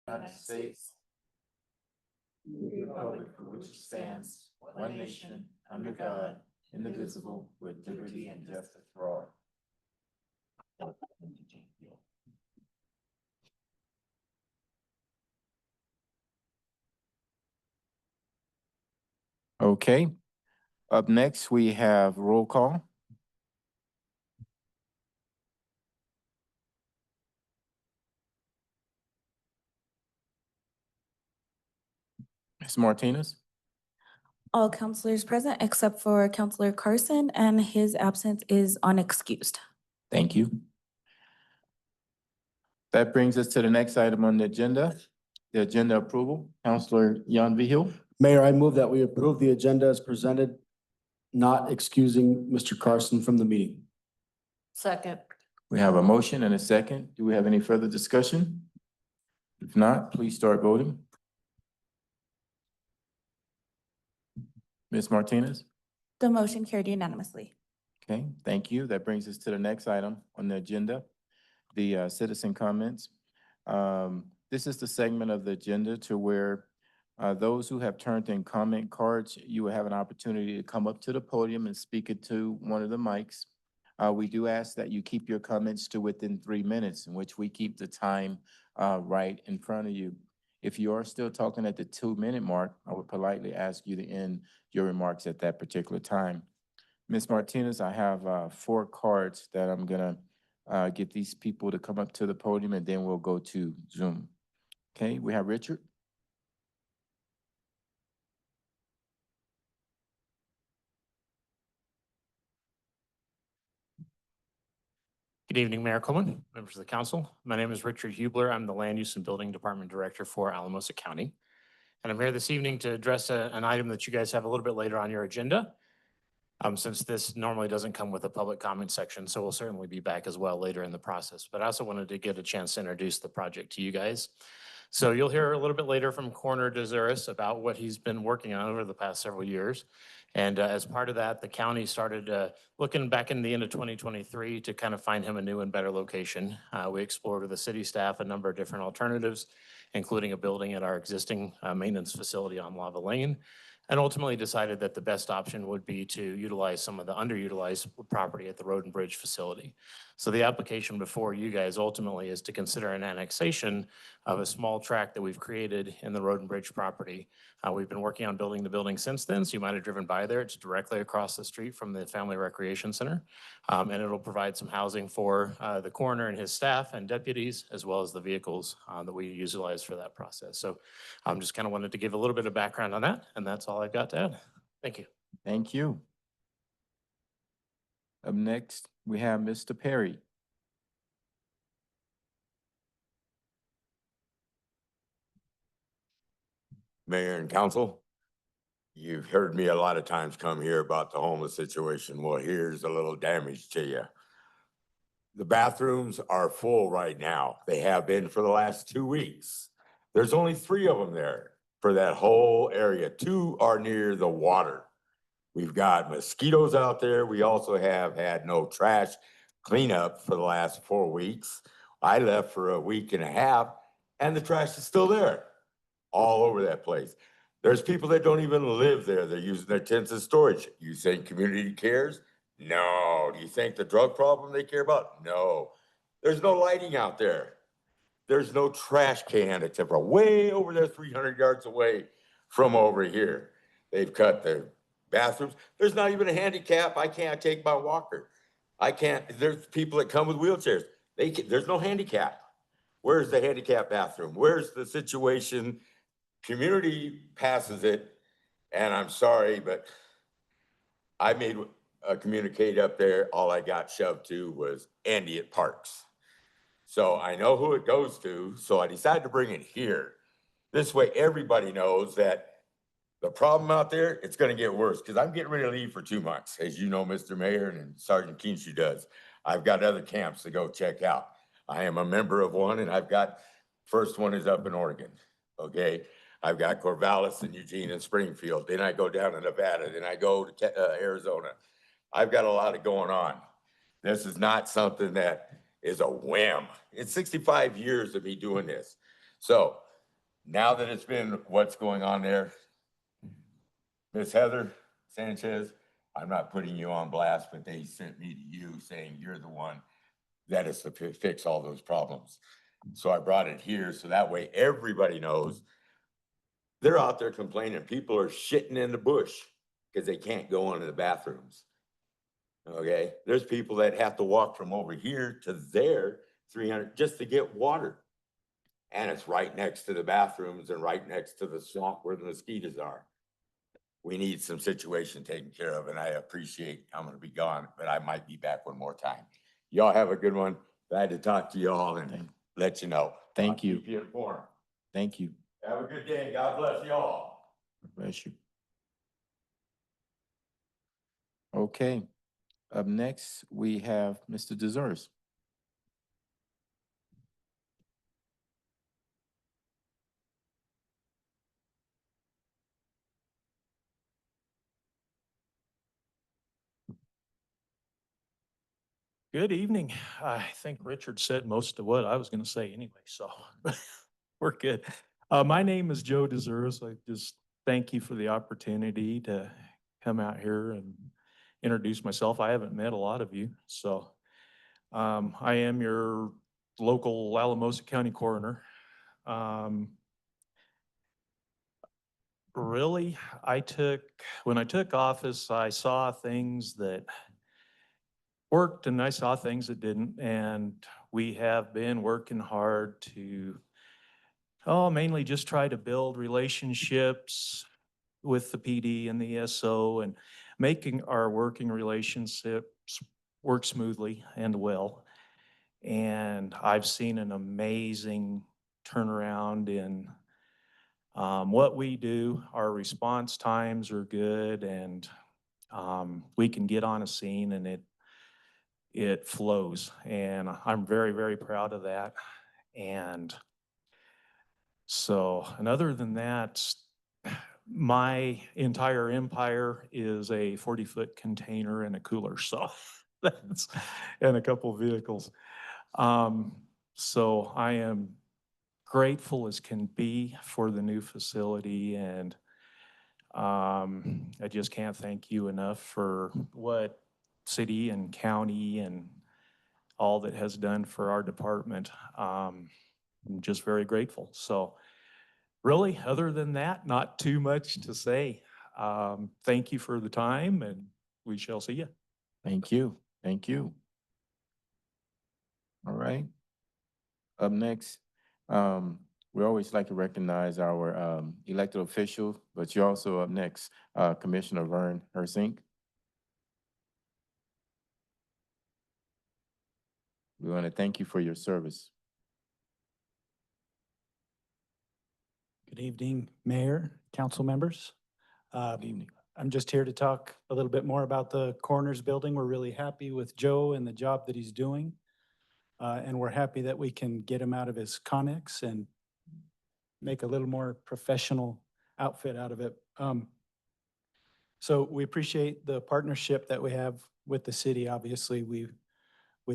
United States, the republic for which it stands, one nation, under God, indivisible, with liberty and justice for all. Okay, up next, we have roll call. Ms. Martinez? All counselors present except for Counselor Carson, and his absence is unexcused. Thank you. That brings us to the next item on the agenda approval. Counselor Jan Vigil. Mayor, I move that we approve the agenda as presented, not excusing Mr. Carson from the meeting. Second. We have a motion and a second. Do we have any further discussion? If not, please start voting. Ms. Martinez? The motion carried unanimously. Okay, thank you. That brings us to the next item on the agenda, the citizen comments. This is the segment of the agenda to where those who have turned in comment cards, you will have an opportunity to come up to the podium and speak it to one of the mics. We do ask that you keep your comments to within 3 minutes, in which we keep the time right in front of you. If you are still talking at the 2-minute mark, I would politely ask you to end your remarks at that particular time. Ms. Martinez, I have 4 cards that I'm gonna get these people to come up to the podium, and then we'll go to Zoom. Okay, we have Richard. Good evening, Mayor Coleman, members of the council. My name is Richard Hubler. I'm the Land Use and Building Department Director for Alamosa County. And I'm here this evening to address an item that you guys have a little bit later on your agenda. Since this normally doesn't come with a public comment section, so we'll certainly be back as well later in the process. But I also wanted to get a chance to introduce the project to you guys. So you'll hear a little bit later from Coroner DeZuris about what he's been working on over the past several years. And as part of that, the county started looking back in the end of 2023 to kind of find him a new and better location. We explored with the city staff a number of different alternatives, including a building at our existing maintenance facility on Lava Lane, and ultimately decided that the best option would be to utilize some of the underutilized property at the Road and Bridge facility. So the application before you guys ultimately is to consider an annexation of a small tract that we've created in the Road and Bridge property. We've been working on building the building since then, so you might have driven by there. It's directly across the street from the Family Recreation Center, and it'll provide some housing for the coroner and his staff and deputies, as well as the vehicles that we utilize for that process. So I'm just kind of wanted to give a little bit of background on that, and that's all I've got to add. Thank you. Thank you. Up next, we have Mr. Perry. Mayor and council, you've heard me a lot of times come here about the homeless situation. Well, here's a little damage to you. The bathrooms are full right now. They have been for the last 2 weeks. There's only 3 of them there for that whole area. 2 are near the water. We've got mosquitoes out there. We also have had no trash cleanup for the last 4 weeks. I left for a week and a half, and the trash is still there, all over that place. There's people that don't even live there. They're using their tents as storage. You think community cares? No. Do you think the drug problem they care about? No. There's no lighting out there. There's no trash can except for way over there, 300 yards away from over here. They've cut the bathrooms. There's not even a handicap. I can't take my walker. I can't. There's people that come with wheelchairs. There's no handicap. Where's the handicap bathroom? Where's the situation? Community passes it, and I'm sorry, but I made a communicate up there. All I got shoved to was Andy at Parks. So I know who it goes to, so I decided to bring it here. This way everybody knows that the problem out there, it's gonna get worse, because I'm getting ready to leave for 2 months, as you know, Mr. Mayor, and Sergeant Keenshaw does. I've got other camps to go check out. I am a member of one, and I've got, first one is up in Oregon, okay? I've got Corvallis and Eugene and Springfield. Then I go down to Nevada. Then I go to Arizona. I've got a lot of going on. This is not something that is a whim. It's 65 years of me doing this. So now that it's been what's going on there, Miss Heather Sanchez, I'm not putting you on blast, but they sent me to you saying you're the one that is to fix all those problems. So I brought it here so that way everybody knows they're out there complaining. People are shitting in the bush because they can't go into the bathrooms. Okay, there's people that have to walk from over here to there, 300, just to get water. And it's right next to the bathrooms and right next to the swamp where the mosquitoes are. We need some situation taken care of, and I appreciate I'm gonna be gone, but I might be back one more time. Y'all have a good one. Glad to talk to y'all and let you know. Thank I'll you. keep you informed. Thank you. Have a good day. God bless y'all. Bless you. Okay, up next, we have Mr. Desires. Good evening. I think Richard said most of what I was going to say anyway, so we're good. My name is Joe Desires. I just thank you for the opportunity to come out here and introduce myself. I haven't met a lot of you, so I am your local Alamosa County coroner. Really, when I took office, I saw things that worked and I saw things that didn't. And we have been working hard to, mainly just try to build relationships with the PD and the ESO and making our working relationships work smoothly and well. And I've seen an amazing turnaround in what we do. Our response times are good, and we can get on a scene and it flows, and I'm very, very proud of that. And so, and other than that, my entire empire is a 40-foot container and a cooler, so that's, and a couple vehicles. So I am grateful as can be for the new facility, and I just can't thank you enough for what city and county and all that has done for our department. I'm just very grateful. So really, other than that, not too much to say. Thank you for the time, and we shall see you. Thank you. Thank you. All right. Up next, we always like to recognize our elected official, but you're also up next, Commissioner Vern Hersink. We want to thank you for your service. Good evening, Mayor, council members. Good evening. I'm just here to talk a little bit more about the coroner's building. We're really happy with Joe and the job that he's doing. And we're happy that we can get him out of his Connex and make a little more professional outfit out of it. So we appreciate the partnership that we have with the city. Obviously, we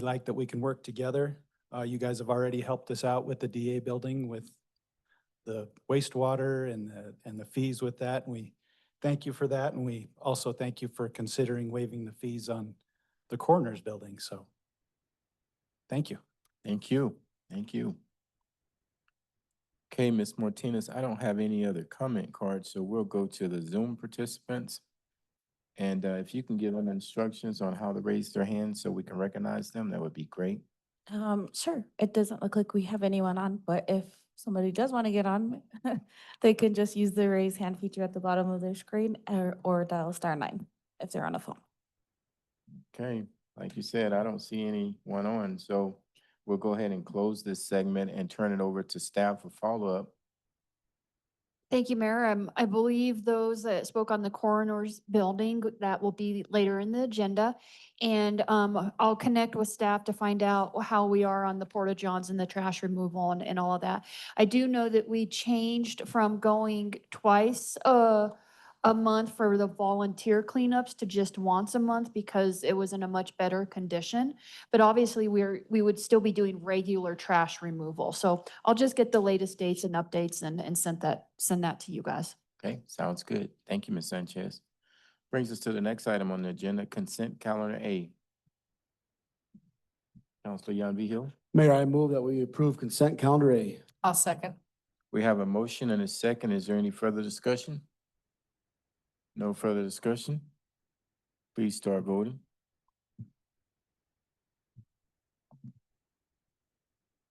like that we can work together. You guys have already helped us out with the DA building with the wastewater and the fees with that. And we thank you for that. And we also thank you for considering waiving the fees on the coroner's building. So thank you. Thank you. Thank you. Okay, Ms. Martinez, I don't have any other comment cards, so we'll go to the Zoom participants. And if you can give them instructions on how to raise their hands so we can recognize them, that would be great. Sure. It doesn't look like we have anyone on, but if somebody does want to get on, they can just use the raise hand feature at the bottom of their screen or dial *9 if they're on a phone. Okay, like you said, I don't see anyone on, so we'll go ahead and close this segment and turn it over to staff for follow-up. Thank you, Mayor. I believe those that spoke on the coroner's building, that will be later in the agenda. And I'll connect with staff to find out how we are on the porta johns and the trash removal and all of that. I do know that we changed from going twice a month for the volunteer cleanups to just once a month because it was in a much better condition. But obviously, we would still be doing regular trash removal. So I'll just get the latest dates and updates and send that to you guys. Okay, sounds good. Thank you, Ms. Sanchez. Brings us to the next item on the agenda, consent calendar A. Counselor Yon V. Hill. Mayor, I move that we approve consent calendar A. I'll second. We have a motion and a second. Is there any further discussion? No further discussion? Please start voting.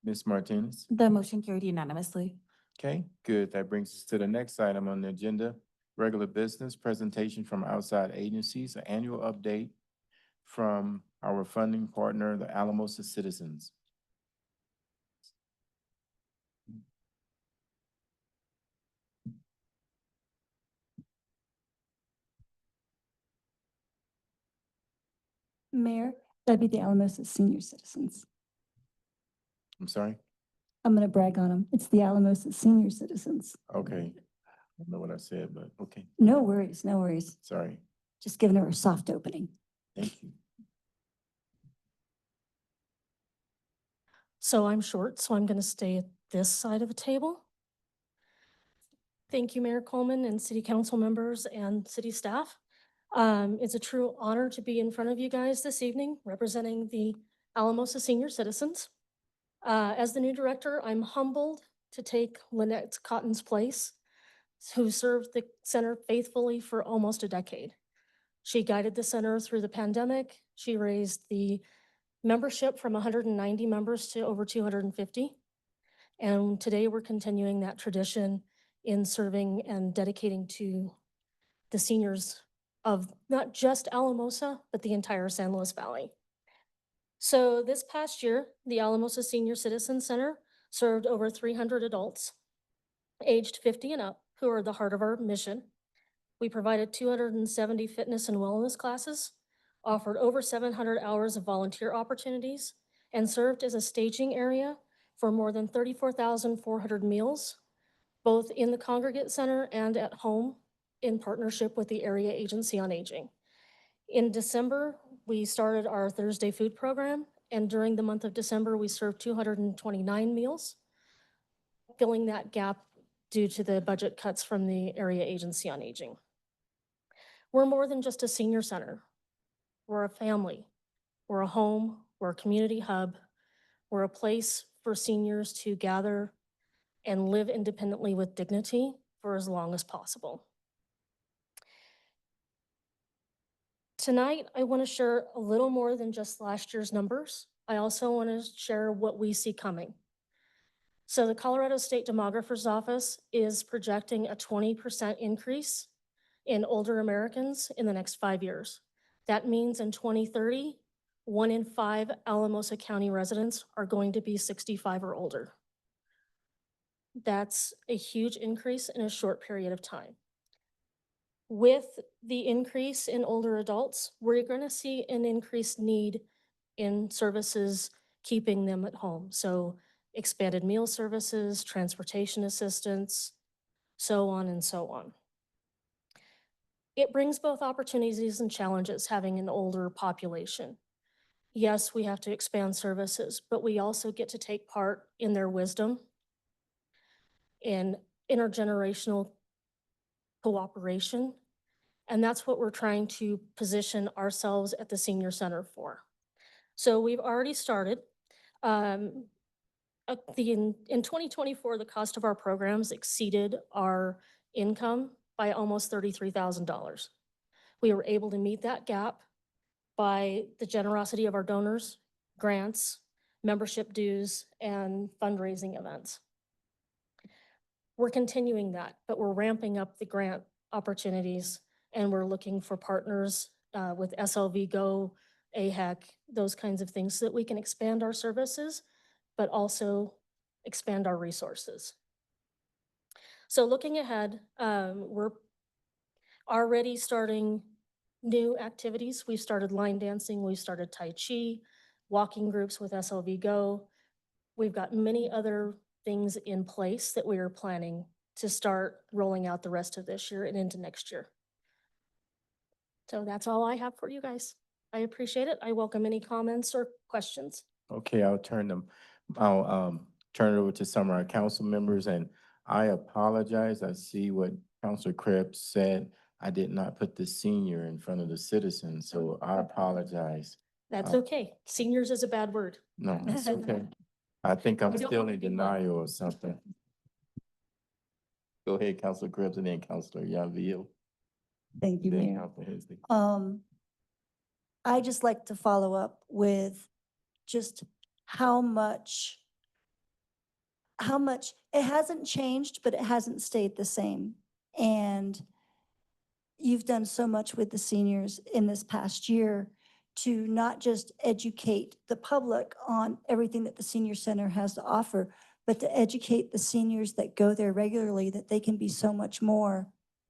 Ms. Martinez? The motion carried unanimously. Okay, good. That brings us to the next item on the agenda, regular business, presentation from outside agencies, an annual update from our funding partner, the Alamosa Citizens. Mayor, that'd be the Alamosa Senior Citizens. I'm sorry? I'm gonna brag on them. It's the Alamosa Senior Citizens. Okay. I don't know what I said, but okay, No worries, no worries. sorry. Just giving her a soft opening. Thank you. So I'm short, so I'm going to stay at this side of the table. Thank you, Mayor Coleman and City Council members and city staff. It's a true honor to be in front of you guys this evening, representing the Alamosa senior citizens. As the new director, I'm humbled to take Lynette Cotton's place, who served the center faithfully for almost a decade. She guided the center through the pandemic. She raised the membership from 190 members to over 250. And today we're continuing that tradition in serving and dedicating to the seniors of not just Alamosa, but the entire San Luis Valley. So this past year, the Alamosa Senior Citizen Center served over 300 adults aged 50 and up who are the heart of our mission. We provided 270 fitness and wellness classes, offered over 700 hours of volunteer opportunities, and served as a staging area for more than 34,400 meals, both in the congregate center and at home in partnership with the Area Agency on Aging. In December, we started our Thursday food program, and during the month of December, we served 229 meals, filling that gap due to the budget cuts from the Area Agency on Aging. We're more than just a senior center. We're a family. We're a home. We're a community hub. We're a place for seniors to gather and live independently with dignity for as long as possible. Tonight, I want to share a little more than just last year's numbers. I also want to share what we see coming. So the Colorado State Demographer's Office is projecting a 20% increase in older Americans in the next 5 years. That means in 2030, 1 in 5 Alamosa County residents are going to be 65 or older. That's a huge increase in a short period of time. With the increase in older adults, we're going to see an increased need in services keeping them at home. So expanded meal services, transportation assistance, so on and so on. It brings both opportunities and challenges having an older population. Yes, we have to expand services, but we also get to take part in their wisdom and intergenerational cooperation. And that's what we're trying to position ourselves at the senior center for. So we've already started. In 2024, the cost of our programs exceeded our income by almost $33,000. We were able to meet that gap by the generosity of our donors, grants, membership dues, and fundraising events. We're continuing that, but we're ramping up the grant opportunities, and we're looking for partners with SLV Go, AHEC, those kinds of things, so that we can expand our services, but also expand our resources. So looking ahead, we're already starting new activities. We've started line dancing, we've started Tai Chi, walking groups with SLV Go. We've got many other things in place that we are planning to start rolling out the rest of this year and into next year. So that's all I have for you guys. I appreciate it. I welcome any comments or questions. Okay, I'll turn it over to some of our council members, and I apologize. I see what Councilor Krebs said. I did not put the senior in front of the citizens, so I apologize. That's okay. Seniors is a bad word. No, it's okay. I think I'm I don't still wanna in be one. denial or something. Go ahead, Councilor Krebs, and then Councilor Yonville. Thank you, Then Mayor. Councilor Hensley. I just like to follow up with just how much, it hasn't changed, but it hasn't stayed the same. And you've done so much with the seniors in this past year to not just educate the public on everything that the senior center has to offer, but to educate the seniors that go there regularly that they can be so much more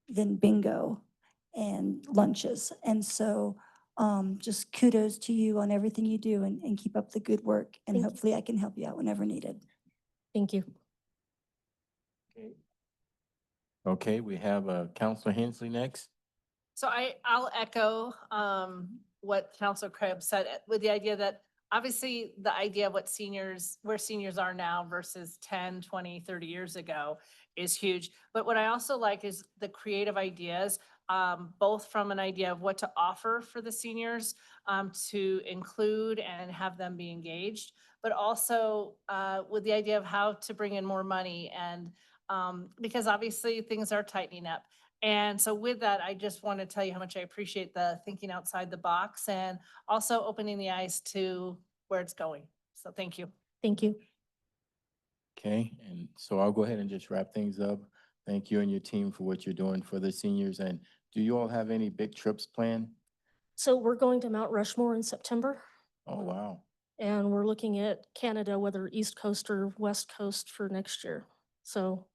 than bingo and lunches. And so just kudos to you on everything you do, and keep up the good work. And Thank you. hopefully I can help you out whenever needed. Thank you. Okay, we have Councilor Hensley next. So I'll echo what Councilor Krebs said with the idea that obviously the idea of what seniors, where seniors are now versus 10, 20, 30 years ago is huge. But what I also like is the creative ideas, both from an idea of what to offer for the seniors to include and have them be engaged, but also with the idea of how to bring in more money, and because obviously things are tightening up. And so with that, I just want to tell you how much I appreciate the thinking outside the box and also opening the eyes to where it's going. So thank you. Thank you. Okay, and so I'll go ahead and just wrap things up. Thank you and your team for what you're doing for the seniors. And do you all have any big trips planned? So we're going to Mount Rushmore in September, Oh, wow. and we're looking at Canada, whether East Coast or West Coast for next year. So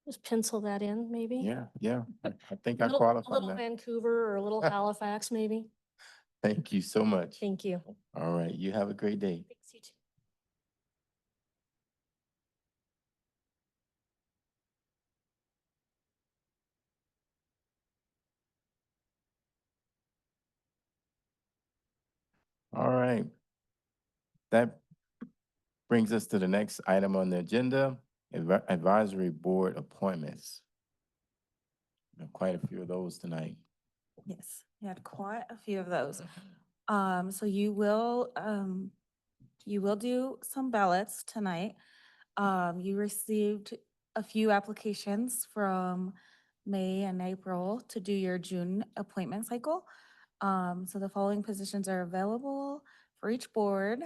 just pencil that in, maybe. Yeah. I think I A qualify little now. Vancouver or a little Halifax, maybe. Thank you so much. Thank you. All right, you have a great day. Thanks, you too. All right. That brings us to the next item on the agenda, advisory board appointments. Quite a few of those tonight. Yes, we had quite a few of those. So you will do some ballots tonight. You received a few applications from May and April to do your June appointment cycle. So the following positions are available for each board.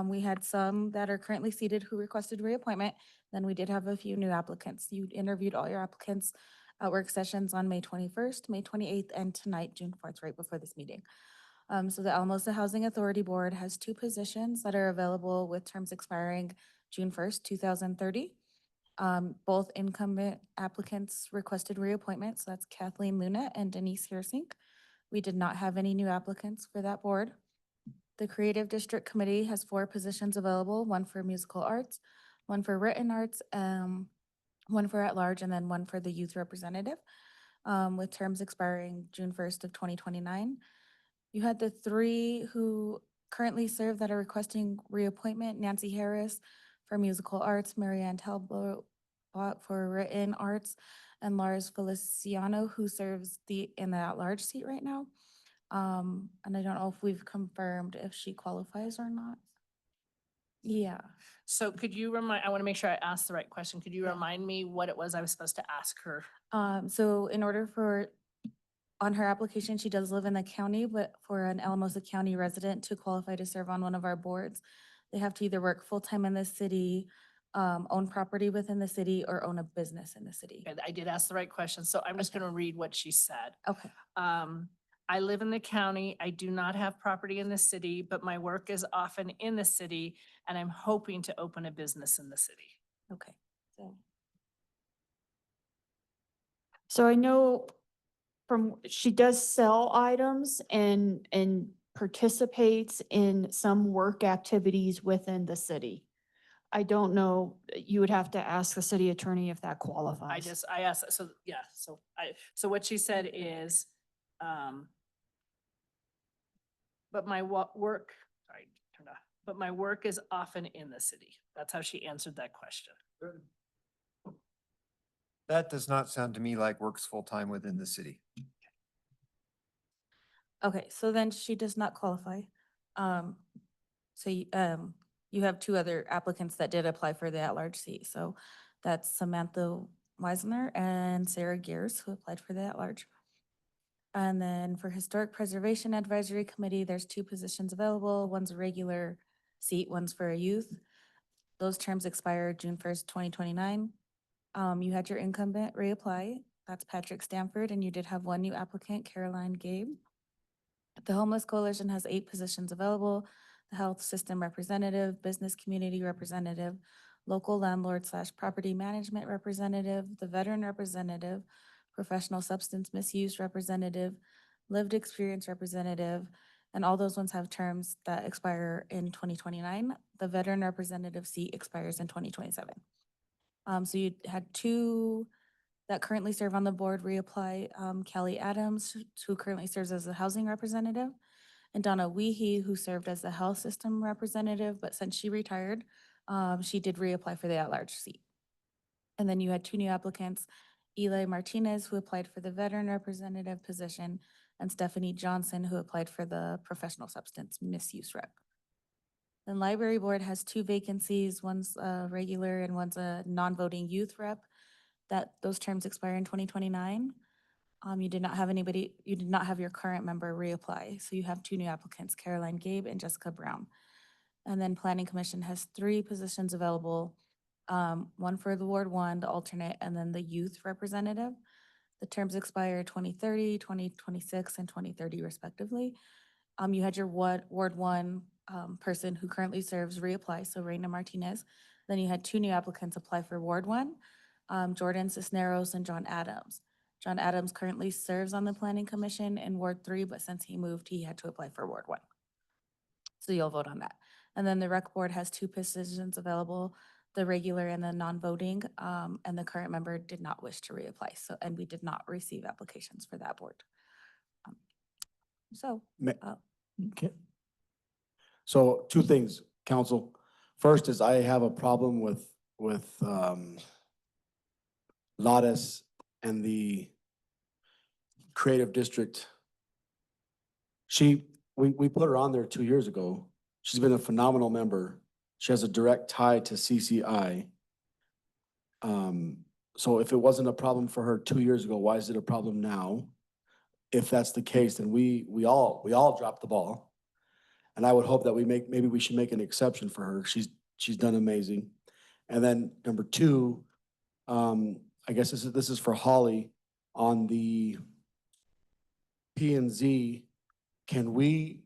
We had some that are currently seated who requested reappointment. Then we did have a few new applicants. You interviewed all your applicants at work sessions on May 21st, May 28th, and tonight, June 4th, right before this meeting. So the Alamosa Housing Authority Board has two positions that are available with terms expiring June 1st, 2030. Both incumbent applicants requested reappointment, so that's Kathleen Luna and Denise Hersink. We did not have any new applicants for that board. The Creative District Committee has 4 positions available, one for musical arts, one for written arts, one for at-large, and then one for the youth representative, with terms expiring June 1st of 2029. You had the 3 who currently serve that are requesting reappointment: Nancy Harris for musical arts, Marianne Talbot for written arts, and Lars Feliciano, who serves in the at-large seat right now. And I don't know if we've confirmed if she qualifies or not. Yeah. So could you remind, I want to make sure I asked the right question. Could you Yeah. remind me what it was I was supposed to ask her? So in order on her application, she does live in the county, but for an Alamosa County resident to qualify to serve on one of our boards, they have to either work full-time in the city, own property within the city, or own a business in the city. Okay, I did ask the right question, so I'm just going to read what she said. Okay. I live in the county. I do not have property in the city, but my work is often in the city, and I'm hoping to open a business in the city. Okay. So I know she does sell items and participates in some work activities within the city. I don't know, you would have to ask the city attorney if that qualifies. I asked, so yeah, so what she said is, but my work, sorry, turn off, but my work is often in the city. That's how she answered that question. That does not sound to me like works full-time within the city. Okay, so then she does not qualify. So you have two other applicants that did apply for the at-large seat. So that's Samantha Weisner and Sarah Gears, who applied for the at-large. And then for Historic Preservation Advisory Committee, there's two positions available. One's a regular seat, one's for a youth. Those terms expire June 1st, 2029. You had your incumbent reapply. That's Patrick Stanford, and you did have one new applicant, Caroline Gabe. The Homeless Coalition has 8 positions available: the Health System Representative, Business Community Representative, Local Landlord / Property Management Representative, the Veteran Representative, Professional Substance Misuse Representative, Lived Experience Representative, and all those ones have terms that expire in 2029. The Veteran Representative seat expires in 2027. So you had 2 that currently serve on the board reapply, Kelly Adams, who currently serves as a housing representative, and Donna Weehee, who served as the health system representative, but since she retired, she did reapply for the at-large seat. And then you had 2 new applicants, Eli Martinez, who applied for the veteran representative position, and Stephanie Johnson, who applied for the professional substance misuse rep. The library board has 2 vacancies, one's a regular and one's a non-voting youth rep. Those terms expire in 2029. You did not have your current member reapply. So you have 2 new applicants, Caroline Gabe and Jessica Brown. And then Planning Commission has 3 positions available. One for the Ward 1, the alternate, and then the youth representative. The terms expire 2030, 2026, and 2030 respectively. You had your Ward 1 person who currently serves reapply, so Reina Martinez. Then you had 2 new applicants apply for Ward 1. Jordan Cisneros and John Adams. John Adams currently serves on the Planning Commission in Ward 3, but since he moved, he had to apply for Ward 1. So you'll vote on that. And then the Rec Board has 2 positions available, the regular and the non-voting, and the current member did not wish to reapply. And we did not receive applications for that board. Okay. So 2 things, council. First is I have a problem with Lattice and the creative district. We put her on there 2 years ago. She's been a phenomenal member. She has a direct tie to CCI. So if it wasn't a problem for her 2 years ago, why is it a problem now? If that's the case, then we all dropped the ball. And I would hope that maybe we should make an exception for her. She's done amazing. And then number 2, I guess this is for Holly on the P&Z. Can we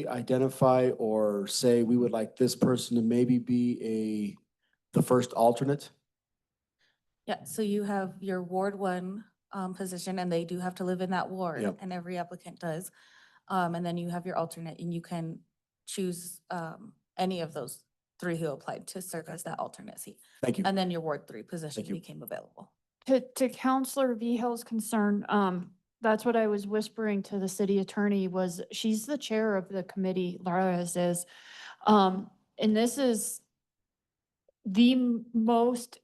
identify or say we would like this person to maybe be the first alternate? Yeah, so you have your Ward 1 position, and they do have to live in that ward, Yep. and every applicant does. And then you have your alternate, and you can choose any of those 3 who applied to serve as that alternate seat. Thank you. And then your Ward 3 position Thank you. became available. To Counselor Vihil's concern, that's what I was whispering to the city attorney was she's the chair of the committee, Laura is. And this is the most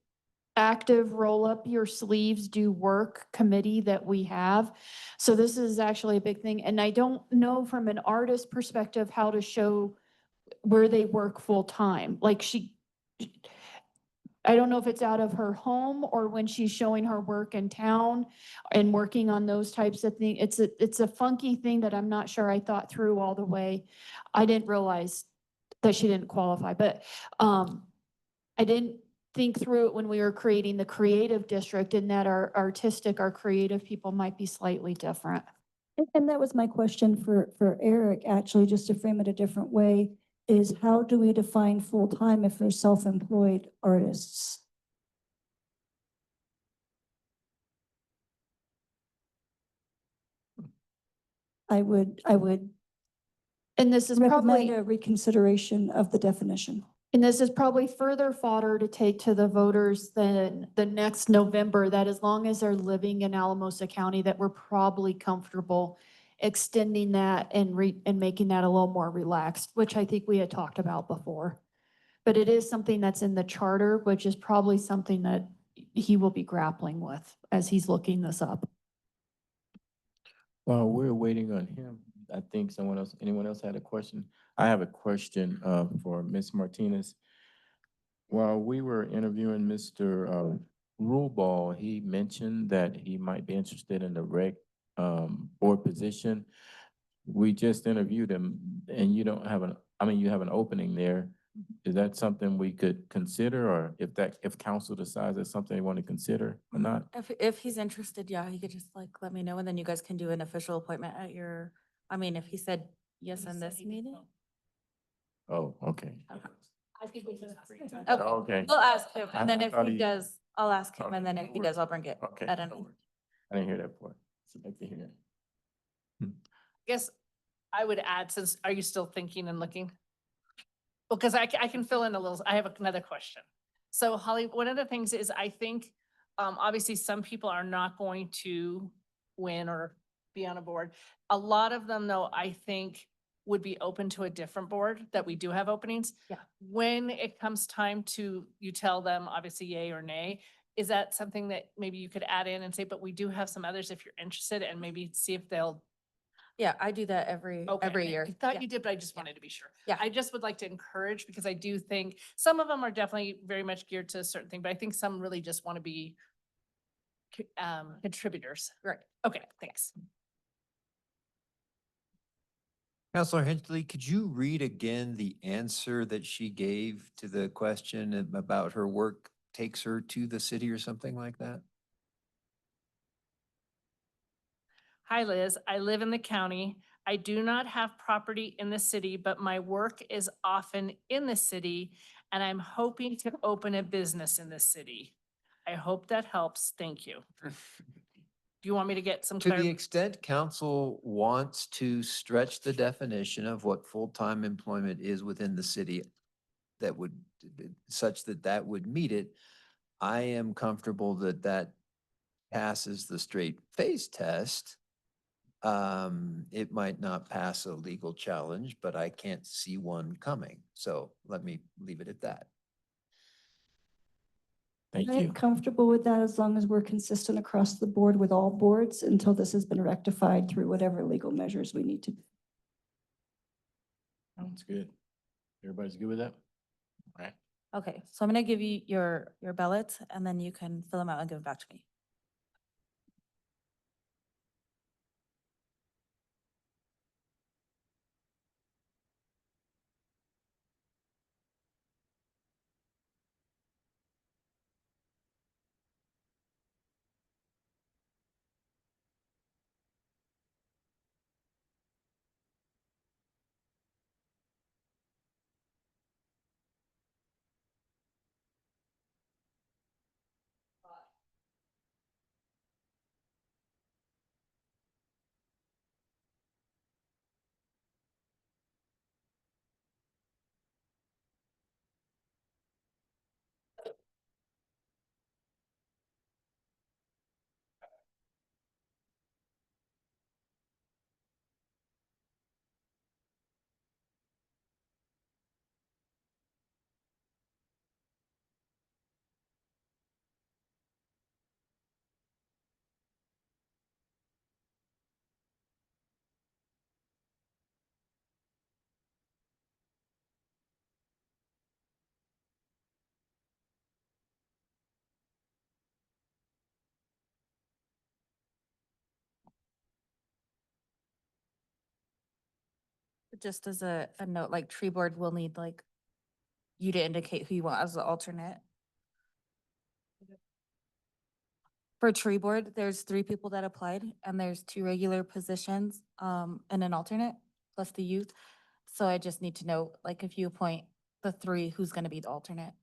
active roll up your sleeves, do work committee that we have. So this is actually a big thing. And I don't know from an artist perspective how to show where they work full time. Like I don't know if it's out of her home or when she's showing her work in town and working on those types of things. It's a funky thing that I'm not sure I thought through all the way. I didn't realize that she didn't qualify, but I didn't think through it when we were creating the creative district, and that our creative people might be slightly different. And that was my question for Eric, actually, just to frame it a different way, is how do we define full-time if they're self-employed artists? I would And this is recommend probably, a reconsideration of the definition. and this is probably further fodder to take to the voters than the next November, that as long as they're living in Alamosa County, that we're probably comfortable extending that and making that a little more relaxed, which I think we had talked about before. But it is something that's in the charter, which is probably something that he will be grappling with as he's looking this up. While we're waiting on him, I think anyone else had a question? I have a question for Ms. Martinez. While we were interviewing Mr. Ruleball, he mentioned that he might be interested in the rec board position. We just interviewed him and you don't have you have an opening there. Is that something we could consider, or if council decides that's something they want to consider or not? If he's interested, yeah, he could just like let me know and then you guys can do an official appointment at your, if he said yes in this meeting. Oh, okay. I think we just. Okay. We'll ask him and then I if thought he he- does, I'll ask him and then if he does, I'll bring it Okay. at an. I didn't hear that part. So I'd like to hear that. Guess I would add, since, are you still thinking and looking? Well, because I can fill in a little, I have another question. So Holly, one of the things is I think, obviously some people are not going to win or be on a board. A lot of them though, I think would be open to a different board that we do have openings. Yeah. When it comes time to, you tell them obviously yay or nay, is that something that maybe you could add in and say, but we do have some others if you're interested, and maybe see if they'll. Yeah, I do that every Okay, year. I thought Yeah. you did, but I just wanted to be sure. Yeah. I just would like to encourage, because I do think some of them are definitely very much geared to a certain thing, but I think some really just want to be contributors. Right. Okay, thanks. Counselor Hinckley, could you read again the answer that she gave to the question about her work takes her to the city or something like that? Hi, Liz. I live in the county. I do not have property in the city, but my work is often in the city, and I'm hoping to open a business in the city. I hope that helps. Thank you. Do you want me to get some To the clarity? extent council wants to stretch the definition of what full-time employment is within the city, that would, such that that would meet it, I am comfortable that that passes the straight face test. It might not pass a legal challenge, but I can't see one coming. So let me leave it at that. Thank I'm you. comfortable with that as long as we're consistent across the board with all boards until this has been rectified through whatever legal measures we need to. Sounds good. Everybody's good with that? All right. Okay, so I'm gonna give you your ballots and then you can fill them out and give them back to me. Just as a note, like tree board will need like you to indicate who you want as the alternate. For tree board, there's 3 people that applied and there's 2 regular positions, and an alternate plus the youth. So I just need to know, like, if you appoint the 3, who's gonna be the alternate?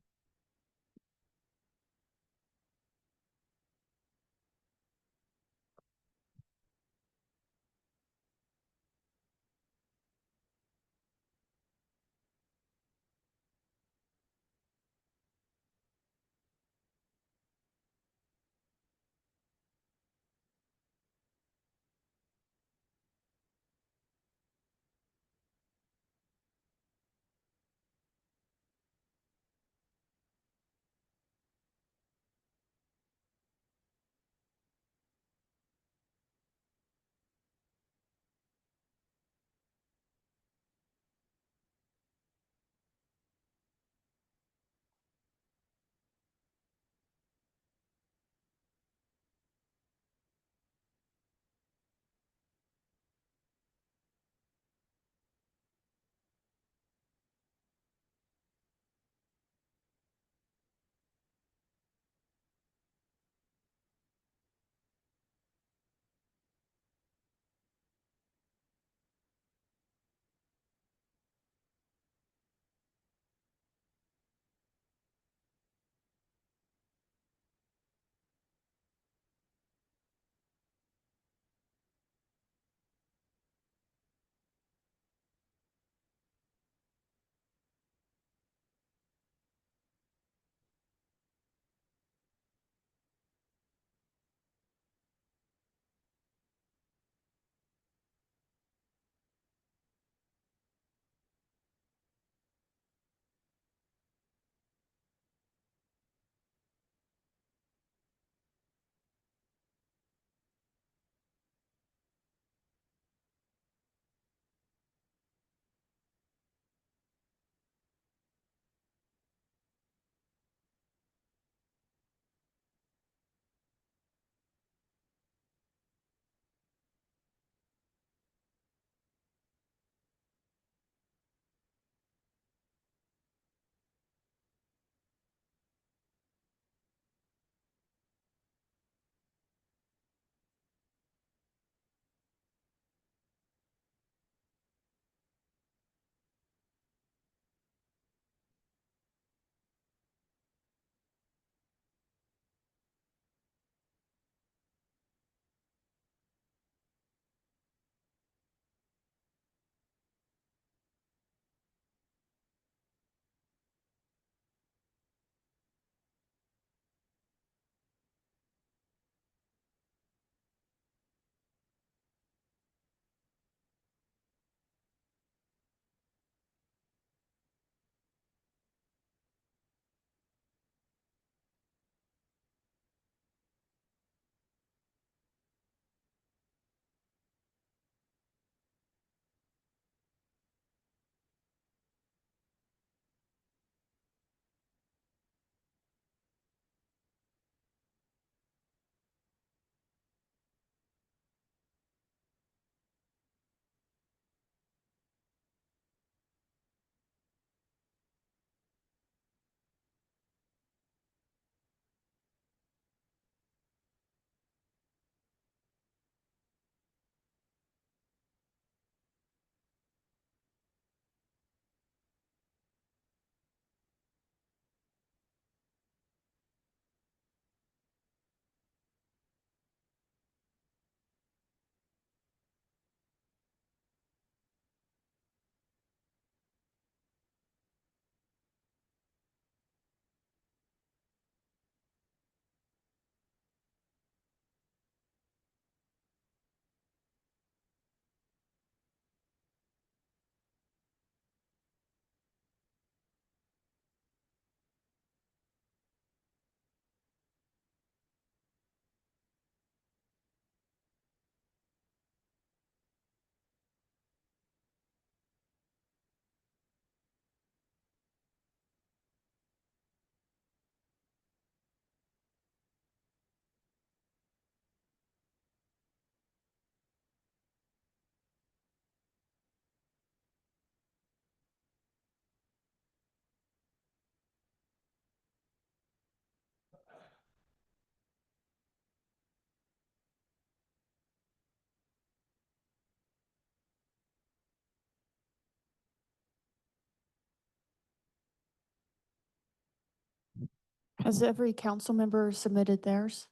Has every council member submitted theirs?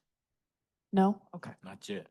No? Okay. Not yet.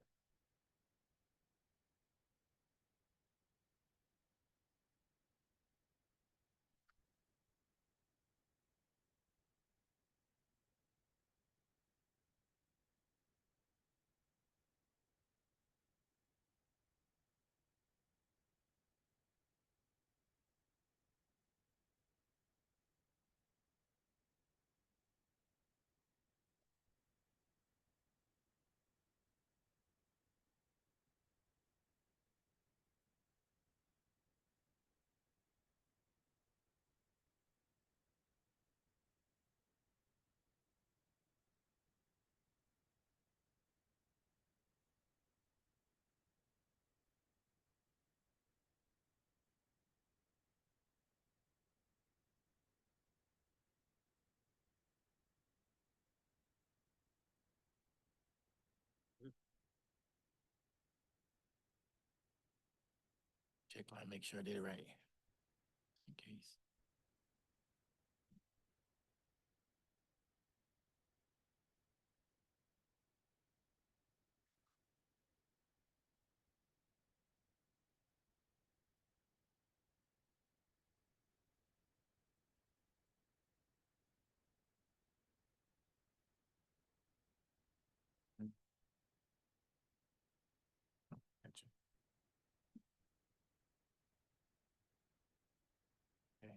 Check line, make sure I did it right. In case. Gotcha. Okay.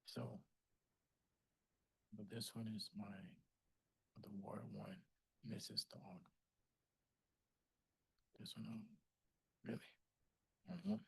So, but this one is my, the Ward 1, and this is dog. This one, really? Mhm.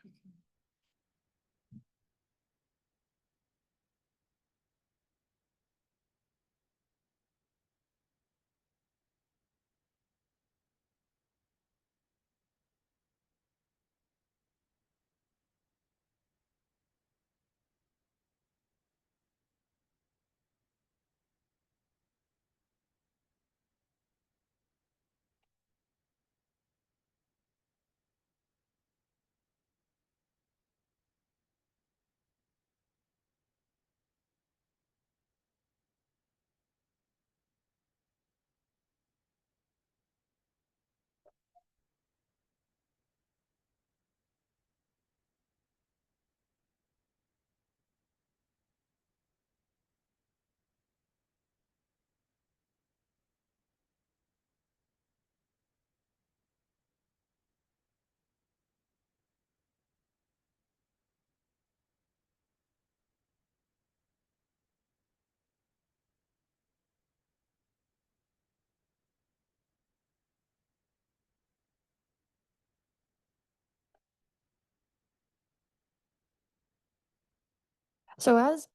So as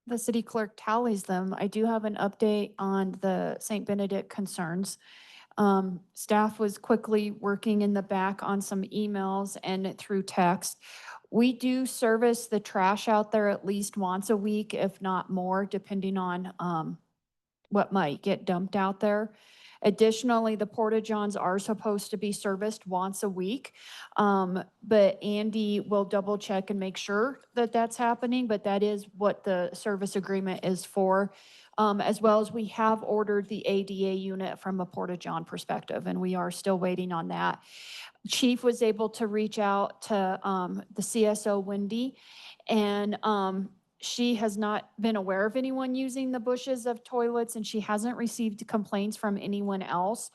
the city clerk tallies them, I do have an update on the St. Benedict concerns. Staff was quickly working in the back on some emails and through text. We do service the trash out there at least once a week, if not more, depending on what might get dumped out there. Additionally, the porta johns are supposed to be serviced once a week. But Andy will double check and make sure that that's happening, but that is what the service agreement is for. As well as we have ordered the ADA unit from a porta john perspective, and we are still waiting on that. Chief was able to reach out to the CSO, Wendy, and she has not been aware of anyone using the bushes of toilets, and she hasn't received complaints from anyone else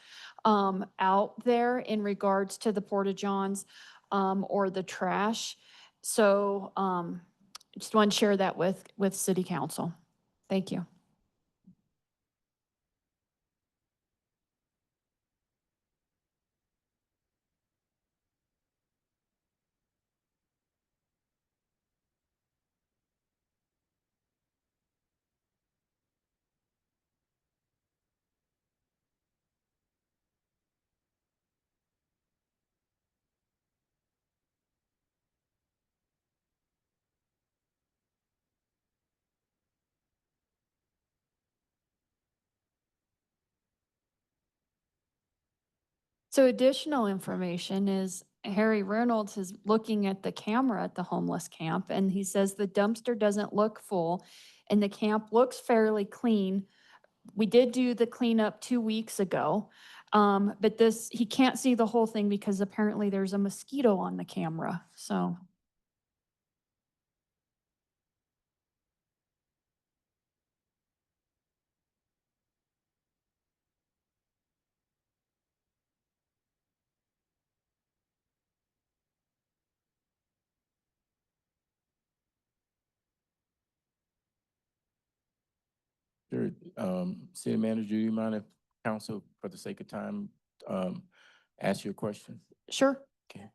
out there in regards to the porta johns or the trash. So just want to share that with City Council. Thank you. So additional information is Harry Reynolds is looking at the camera at the homeless camp, and he says the dumpster doesn't look full and the camp looks fairly clean. We did do the cleanup 2 weeks ago, but he can't see the whole thing because apparently there's a mosquito on the camera, so. Sure. City Manager, do you mind if council, for the sake of time, ask you a question? Sure. Okay.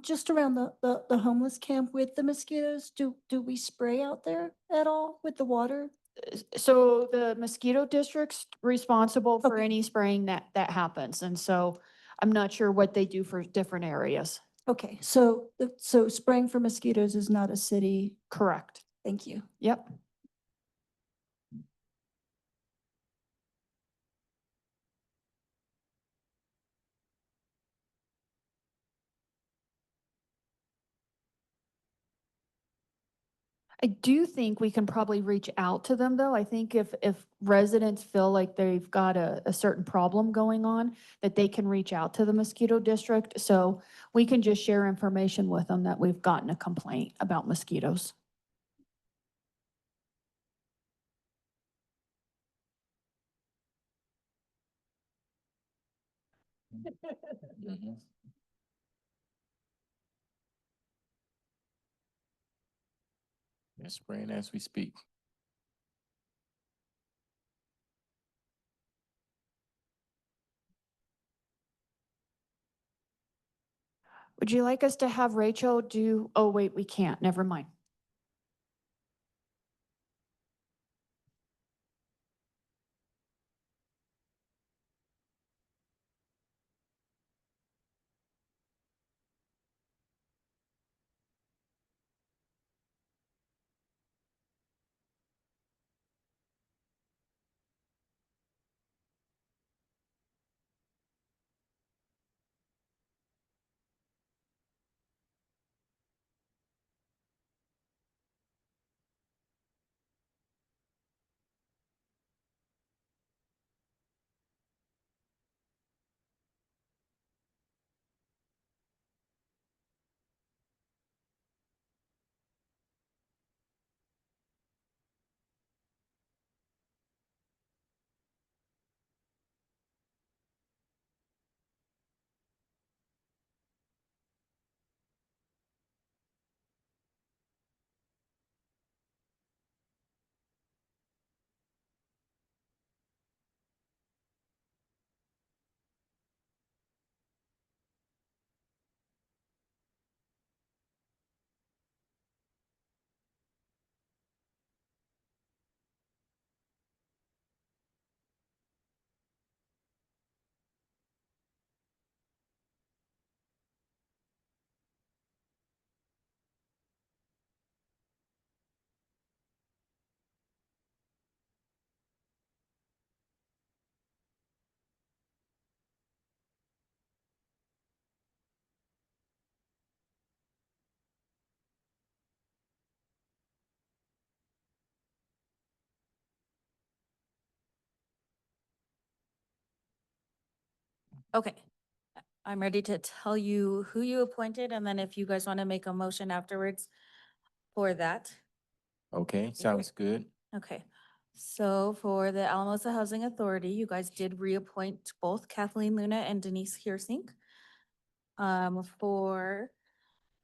Just around the homeless camp with the mosquitoes, do we spray out there at all with the water? So the mosquito district's responsible for Okay. any spraying that happens, and so I'm not sure what they do for different areas. Okay, so, so spraying for mosquitoes is not a city, Correct. thank you. Yep. I do think we can probably reach out to them, though. I think if residents feel like they've got a certain problem going on, that they can reach out to the mosquito district. So we can just share information with them that we've gotten a complaint about mosquitoes. Mhm. They're spraying as we speak. Would you like us to have Rachel do, oh, wait, we can't, never mind. Okay. I'm ready to tell you who you appointed, and then if you guys want to make a motion afterwards for that. Okay, sounds good. Okay, so for the Alamosa Housing Authority, you guys did reappoint both Kathleen Luna and Denise Hearsink. For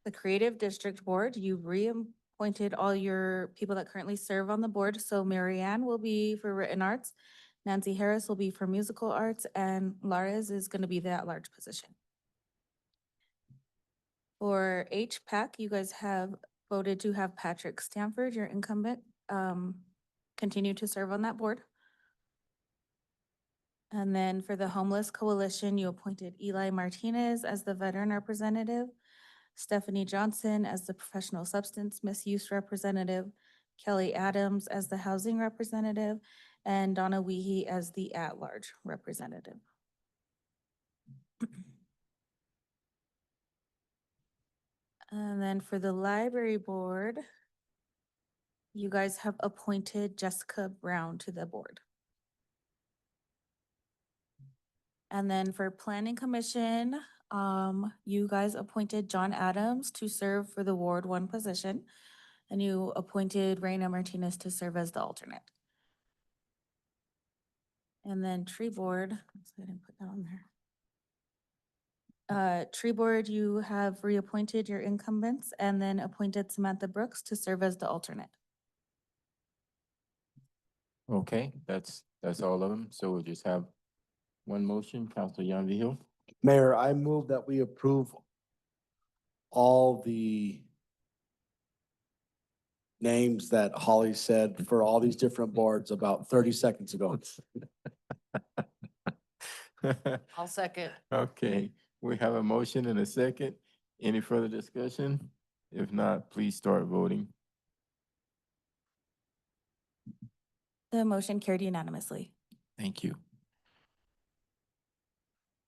the Creative District Board, you reappointed all your people that currently serve on the board. So Marianne will be for written arts, Nancy Harris will be for musical arts, and Lares is gonna be the at-large position. For HPAC, you guys have voted to have Patrick Stanford, your incumbent, continue to serve on that board. And then for the Homeless Coalition, you appointed Eli Martinez as the veteran representative, Stephanie Johnson as the professional substance misuse representative, Kelly Adams as the housing representative, and Donna Weehee as the at-large representative. And then for the library board, you guys have appointed Jessica Brown to the board. And then for planning commission, you guys appointed John Adams to serve for the Ward 1 position. And you appointed Reina Martinez to serve as the alternate. And then tree board, oops, I didn't put that on there. Tree board, you have reappointed your incumbents and then appointed Samantha Brooks to serve as the alternate. Okay, that's all of them. So we'll just have one motion, Counselor Young. Mayor, I move that we approve all the names that Holly said for all these different boards about 30 seconds ago. I'll second. Okay, we have a motion and a second. Any further discussion? If not, please start voting. The motion carried unanimously. Thank you.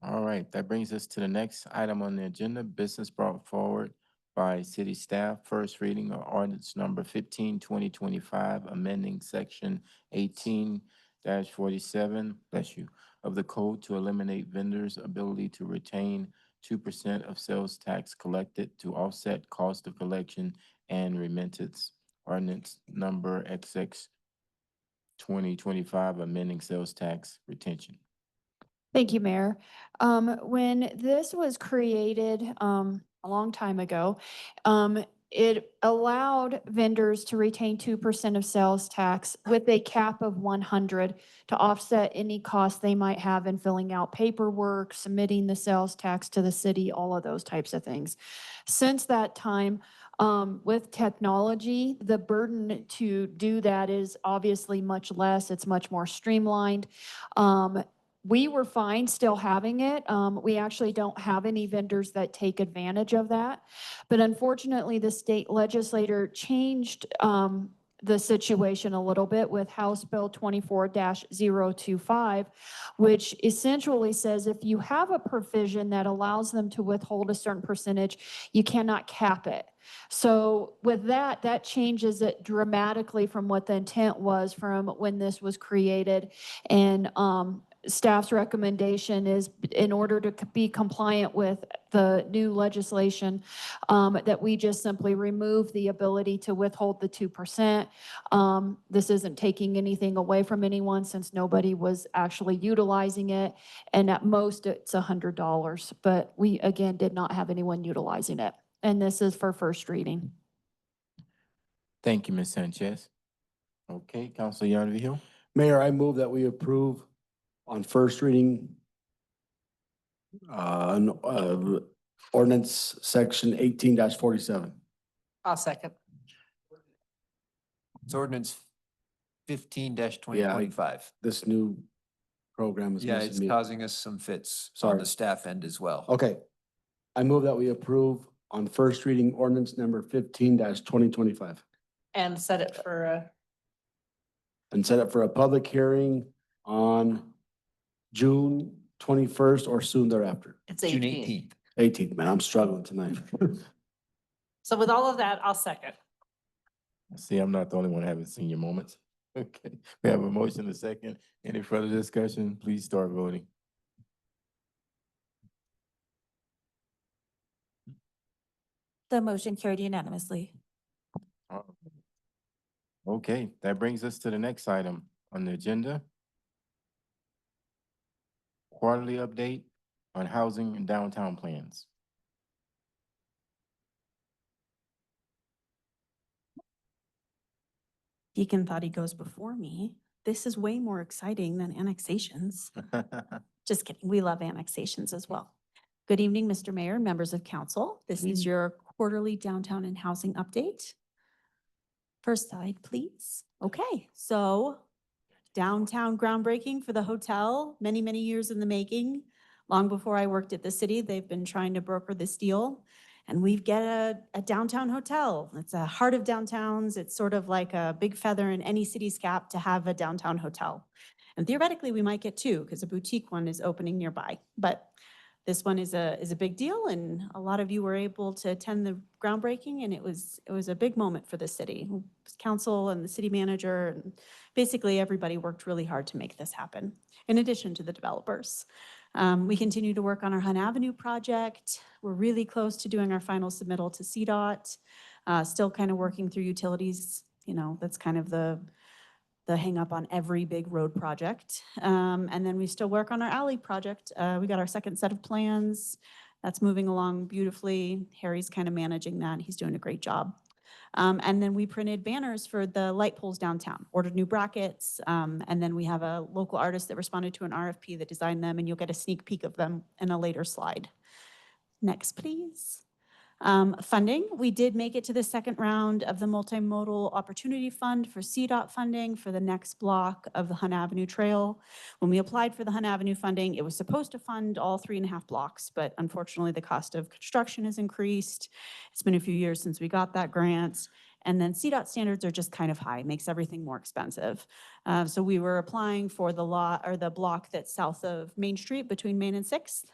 All right, that brings us to the next item on the agenda, business brought forward by city staff. First reading of ordinance number 15/2025, amending section 18-47, bless you, of the code to eliminate vendors' ability to retain 2% of sales tax collected to offset cost of collection and remittance. Ordinance number XX 2025, amending sales tax retention. Thank you, Mayor. When this was created, a long time ago, it allowed vendors to retain 2% of sales tax with a cap of 100 to offset any costs they might have in filling out paperwork, submitting the sales tax to the city, all of those types of things. Since that time, with technology, the burden to do that is obviously much less. It's much more streamlined. We were fine still having it. We actually don't have any vendors that take advantage of that. But unfortunately, the state legislator changed the situation a little bit with House Bill 24-025, which essentially says if you have a provision that allows them to withhold a certain percentage, you cannot cap it. So with that, that changes it dramatically from what the intent was from when this was created. And staff's recommendation is, in order to be compliant with the new legislation, that we just simply remove the ability to withhold the 2%. This isn't taking anything away from anyone since nobody was actually utilizing it. And at most it's $100, but we again did not have anyone utilizing it. And this is for first reading. Thank you, Ms. Sanchez. Okay, Counselor Young. Mayor, I move that we approve on first reading ordinance section 18-47. I'll second. It's ordinance 15-2025. This new program is Yeah, missing it's me. causing us some fits on Sorry. the staff end as well. Okay. I move that we approve on first reading ordinance number 15-2025 And set it for, and set it for a public hearing on June 21st or soon thereafter. it's June 18. 18th. 18th, man, I'm struggling tonight. So with all of that, I'll second. See, I'm not the only one having senior moments. Okay, we have a motion, a second. Any further discussion? Please start voting. The motion carried unanimously. Okay, that brings us to the next item on the agenda. Quarterly update on housing and downtown plans. Deacon thought he goes before me. This is way more exciting than annexations. Just kidding. We love annexations as well. Good evening, Mr. Mayor, members of council. This is your quarterly downtown and housing update. First slide, please. Okay, so downtown groundbreaking for the hotel, many, many years in the making. Long before I worked at the city, they've been trying to broker this deal. And we've got a downtown hotel. It's a heart of downtowns. It's sort of like a big feather in any city's cap to have a downtown hotel. And theoretically, we might get two because a boutique one is opening nearby. But This one is a big deal, and a lot of you were able to attend the groundbreaking, and it was a big moment for the city. Council and the city manager, and basically everybody worked really hard to make this happen, in addition to the developers. We continue to work on our Hunt Avenue project. We're really close to doing our final submittal to CDOT. Still kind of working through utilities, you know, that's kind of the hang up on every big road project. And then we still work on our alley project. We got our second set of plans. That's moving along beautifully. Harry's kind of managing that. He's doing a great job. And then we printed banners for the light poles downtown, ordered new brackets. And then we have a local artist that responded to an RFP that designed them, and you'll get a sneak peek of them in a later slide. Next, please. Funding, we did make it to the second round of the Multimodal Opportunity Fund for CDOT funding for the next block of the Hunt Avenue Trail. When we applied for the Hunt Avenue funding, it was supposed to fund all 3.5 blocks, but unfortunately the cost of construction has increased. It's been a few years since we got that grant. And then CDOT standards are just kind of high, makes everything more expensive. So we were applying for the block that's south of Main Street between Main and 6th.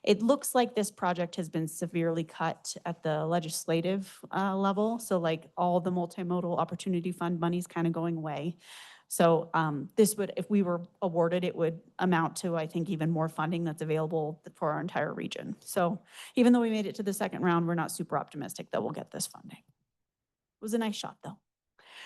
It looks like this project has been severely cut at the legislative level. So like all the multimodal opportunity fund money's kind of going away. So this would, if we were awarded, it would amount to, I think, even more funding that's available for our entire region. So even though we made it to the second round, we're not super optimistic that we'll get this funding. It was a nice shot though.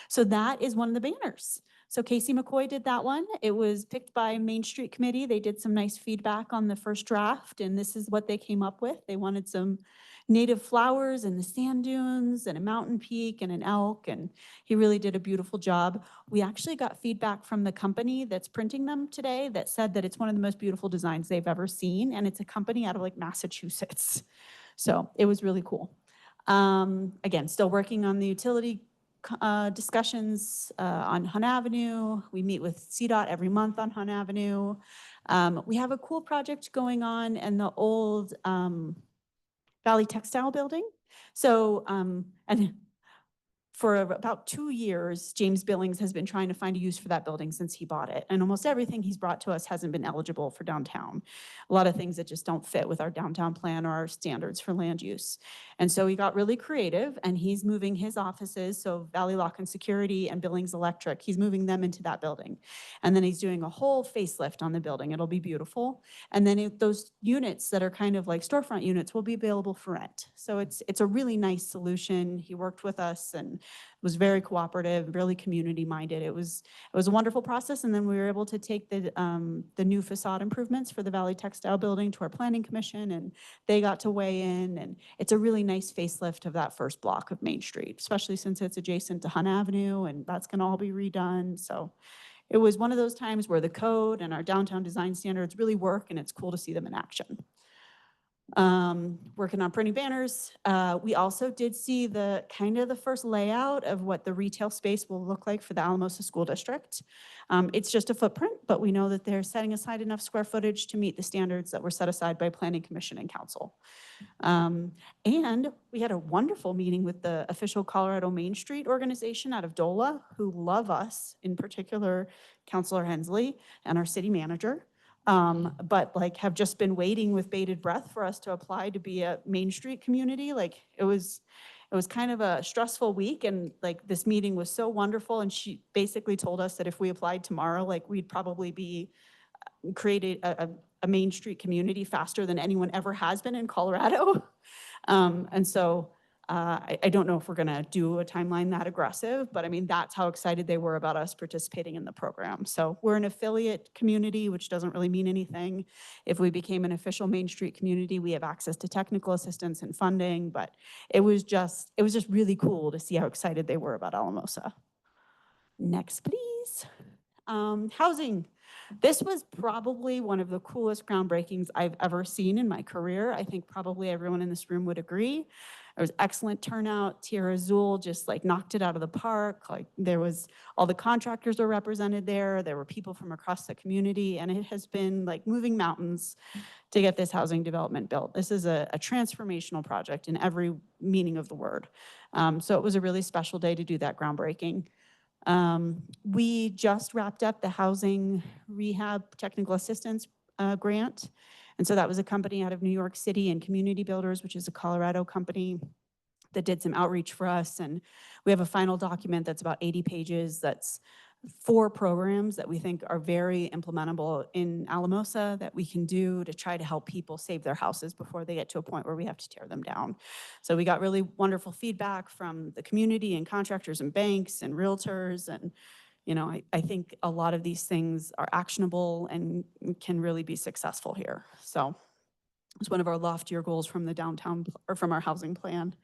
So that is one of the banners. So Casey McCoy did that one. It was picked by Main Street Committee. They did some nice feedback on the first draft, and this is what they came up with. They wanted some native flowers and the sand dunes and a mountain peak and an elk, and he really did a beautiful job. We actually got feedback from the company that's printing them today that said that it's one of the most beautiful designs they've ever seen, and it's a company out of like Massachusetts. So it was really cool. Again, still working on the utility discussions on Hunt Avenue. We meet with CDOT every month on Hunt Avenue. We have a cool project going on in the old Valley Textile building. So, and for about 2 years, James Billings has been trying to find a use for that building since he bought it. And almost everything he's brought to us hasn't been eligible for downtown. A lot of things that just don't fit with our downtown plan or our standards for land use. And so he got really creative, and he's moving his offices, so Valley Lock and Security and Billings Electric, he's moving them into that building. And then he's doing a whole facelift on the building. It'll be beautiful. And then those units that are kind of like storefront units will be available for rent. So it's a really nice solution. He worked with us and was very cooperative, really community minded. It was a wonderful process. And then we were able to take the new facade improvements for the Valley Textile building to our planning commission, and they got to weigh in. And it's a really nice facelift of that first block of Main Street, especially since it's adjacent to Hunt Avenue, and that's gonna all be redone. So it was one of those times where the code and our downtown design standards really work, and it's cool to see them in action. Working on printing banners. We also did see the kind of the first layout of what the retail space will look like for the Alamosa School District. It's just a footprint, but we know that they're setting aside enough square footage to meet the standards that were set aside by Planning Commission and Council. And we had a wonderful meeting with the official Colorado Main Street organization out of DOLA, who love us, in particular, Councilor Hensley and our city manager. But like have just been waiting with bated breath for us to apply to be a Main Street community. Like it was kind of a stressful week, and like this meeting was so wonderful. And she basically told us that if we applied tomorrow, like we'd probably be created a Main Street community faster than anyone ever has been in Colorado. And so I don't know if we're gonna do a timeline that aggressive, but I mean, that's how excited they were about us participating in the program. So we're an affiliate community, which doesn't really mean anything. If we became an official Main Street community, we have access to technical assistance and funding, but it was just really cool to see how excited they were about Alamosa. Next, please. Housing. This was probably one of the coolest groundbreakings I've ever seen in my career. I think probably everyone in this room would agree. There was excellent turnout. Tierra Azul just like knocked it out of the park. Like there was, all the contractors were represented there. There were people from across the community, and it has been like moving mountains to get this housing development built. This is a transformational project in every meaning of the word. So it was a really special day to do that groundbreaking. We just wrapped up the housing rehab technical assistance grant. And so that was a company out of New York City, and Community Builders, which is a Colorado company, that did some outreach for us. And we have a final document that's about 80 pages. That's 4 programs that we think are very implementable in Alamosa that we can do to try to help people save their houses before they get to a point where we have to tear them down. So we got really wonderful feedback from the community and contractors and banks and realtors. And, you know, I think a lot of these things are actionable and can really be successful here. So it's one of our loftier goals from the downtown or from our housing plan.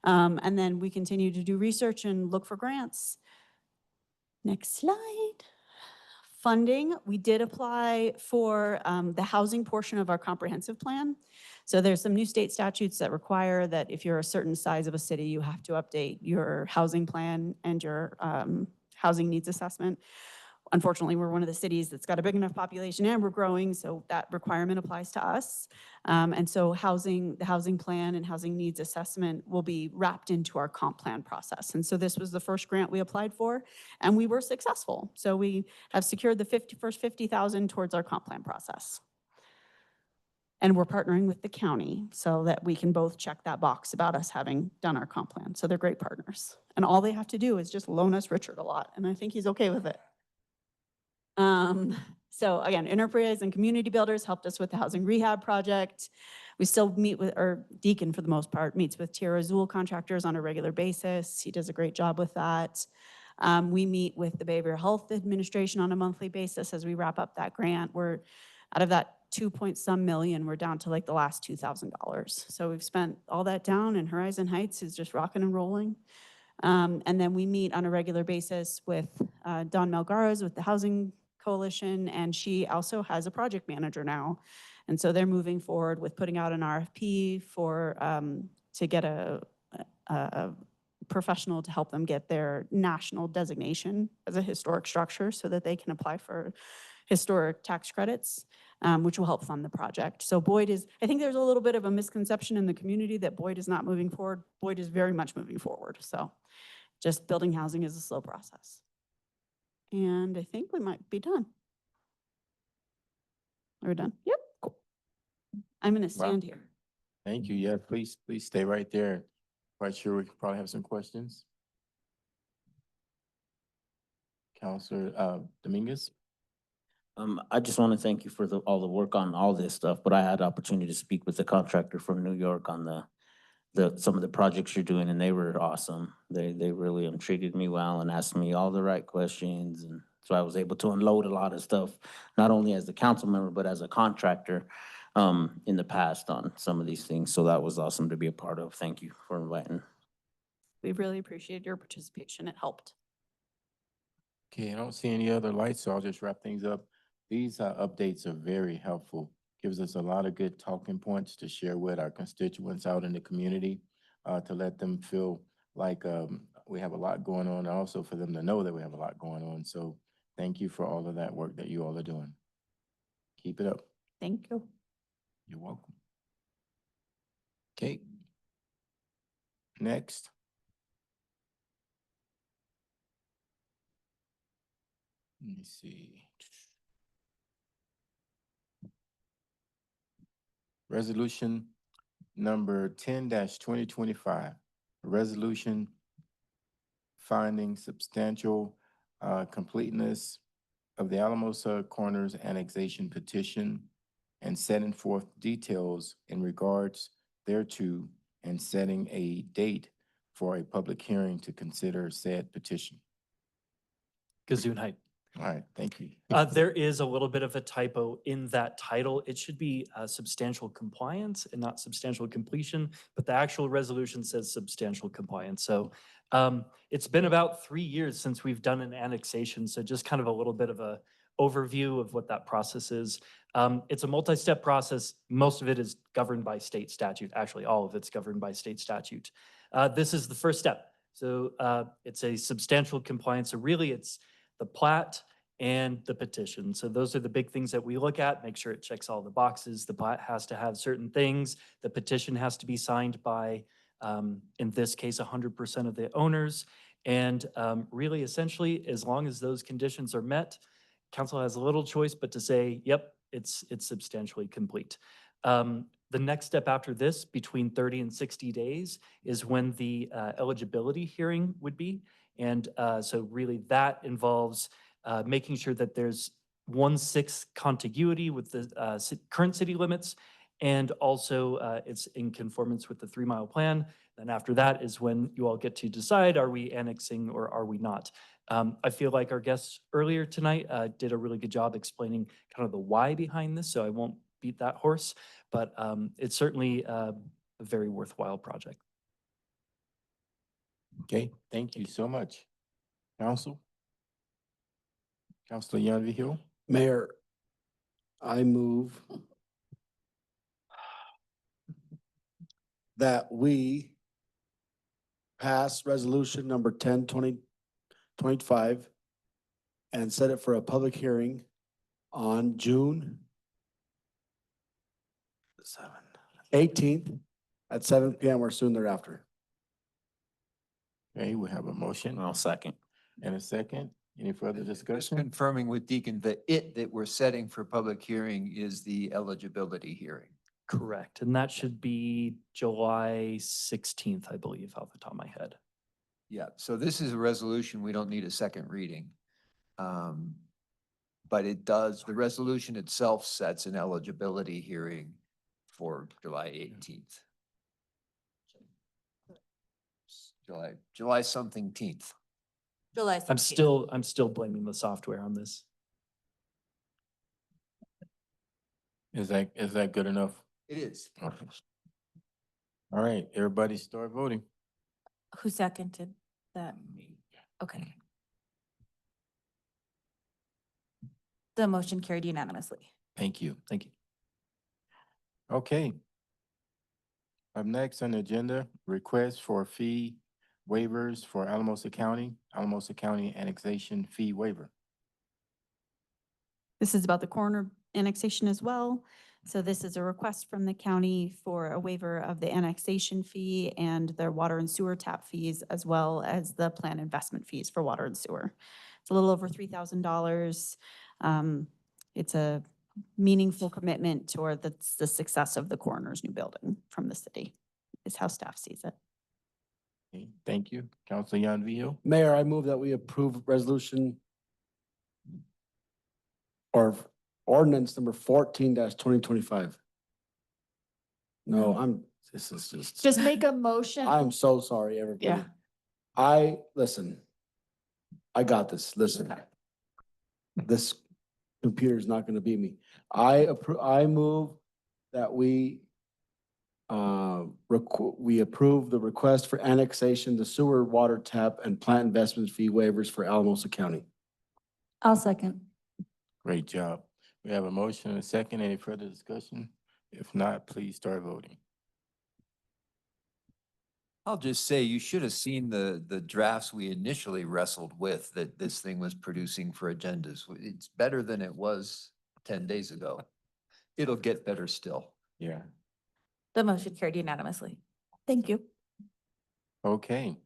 And then we continue to do research and look for grants. Next slide. Funding, we did apply for the housing portion of our comprehensive plan. So there's some new state statutes that require that if you're a certain size of a city, you have to update your housing plan and your housing needs assessment. Unfortunately, we're one of the cities that's got a big enough population and we're growing, so that requirement applies to us. And so the housing plan and housing needs assessment will be wrapped into our comp plan process. And so this was the first grant we applied for, and we were successful. So we have secured the first 50,000 towards our comp plan process. And we're partnering with the county so that we can both check that box about us having done our comp plan. So they're great partners. And all they have to do is just loan us Richard a lot, and I think he's okay with it. So again, Enterprise and Community Builders helped us with the housing rehab project. We still meet with, or Deacon for the most part, meets with Tierra Azul contractors on a regular basis. He does a great job with that. We meet with the Behavioral Health Administration on a monthly basis as we wrap up that grant. We're out of that 2-point-some million, we're down to like the last $2,000. So we've spent all that down, and Horizon Heights is just rocking and rolling. And then we meet on a regular basis with Dawn Melgares with the Housing Coalition, and she also has a project manager now. And so they're moving forward with putting out an RFP for to get a professional to help them get their national designation as a historic structure so that they can apply for historic tax credits, which will help fund the project. So Boyd is, I think there's a little bit of a misconception in the community that Boyd is not moving forward. Boyd is very much moving forward. So just building housing is a slow process. And I think we might be done. Are we done? Yep, cool. I'm gonna Wow. stand here. Thank you. Yeah, please stay right there. Quite sure we can probably have some questions. Counselor Dominguez? I just want to thank you for all the work on all this stuff, but I had the opportunity to speak with the contractor from New York on some of the projects you're doing, and they were awesome. They really treated me well and asked me all the right questions, and so I was able to unload a lot of stuff, not only as the council member, but as a contractor in the past on some of these things. So that was awesome to be a part of. Thank you for inviting. We really appreciate your participation. It helped. Okay, I don't see any other lights, so I'll just wrap things up. These updates are very helpful. Gives us a lot of good talking points to share with our constituents out in the community, to let them feel like we have a lot going on, and also for them to know that we have a lot going on. So thank you for all of that work that you all are doing. Keep it up. Thank you. You're welcome. Okay. Next. Let me see. Resolution number 10-2025, a resolution finding substantial completeness of the Alamosa Corners annexation petition and setting forth details in regards thereto and setting a date for a public hearing to consider said petition. Gesundheit. All right, thank you. There is a little bit of a typo in that title. It should be substantial compliance and not substantial completion, but the actual resolution says substantial compliance. So it's been about 3 years since we've done an annexation. So just kind of a little bit of a overview of what that process is. It's a multi-step process. Most of it is governed by state statute. Actually, all of it's governed by state statute. This is the first step. So it's a substantial compliance. So really it's the plat and the petition. So those are the big things that we look at, make sure it checks all the boxes. The plat has to have certain things. The petition has to be signed by, in this case, 100% of the owners. And really, essentially, as long as those conditions are met, council has a little choice but to say, yep, it's substantially complete. The next step after this, between 30 and 60 days, is when the eligibility hearing would be. And so really that involves making sure that there's 1/6 contiguity with the current city limits, and also it's in conformance with the 3-mile plan. Then after that is when you all get to decide, are we annexing or are we not? I feel like our guests earlier tonight did a really good job explaining kind of the why behind this, so I won't beat that horse, but it's certainly a very worthwhile project. Okay, thank you so much. Council? Councilor Young. Mayor, I move that we pass resolution number 10/2025 and set it for a public hearing on June 18th at 7 PM or soon thereafter. Okay, we have a motion I'll second. and a second. Any further Just discussion? confirming with Deacon, that we're setting for public hearing is the eligibility hearing. Correct, and that should be July 16th, I believe, off the top of my head. Yeah, so this is a resolution, we don't need a second reading. But it does, the resolution itself sets an eligibility hearing for July 18th. July something teenth. July I'm 16th. still blaming the software on this. Is that good enough? It is. Okay. All right, everybody start voting. Who seconded that? Okay. The motion carried unanimously. Thank you. Thank you. Okay. Up next on the agenda, request for fee waivers for Alamosa County annexation fee waiver. This is about the coroner annexation as well. So this is a request from the county for a waiver of the annexation fee and their water and sewer tap fees, as well as the plan investment fees for water and sewer. It's a little over $3,000. It's a meaningful commitment toward the success of the coroner's new building from the city, is how staff sees it. Okay, thank you. Councilor Yanvio. Mayor, I move that we approve resolution or ordinance number 14/2025. No, this is Just make a motion. I'm so sorry, everybody. Yeah. Listen, I got this, listen. This computer's not gonna beat me. I move that we approve the request for annexation, the sewer, water tap, and plant investment fee waivers for Alamosa County. I'll second. Great job. We have a motion and a second. Any further discussion? If not, please start voting. I'll just say, you should have seen the drafts we initially wrestled with that this thing was producing for agendas. It's better than it was 10 days ago. It'll get better still. Yeah. The motion carried unanimously. Thank you. Okay.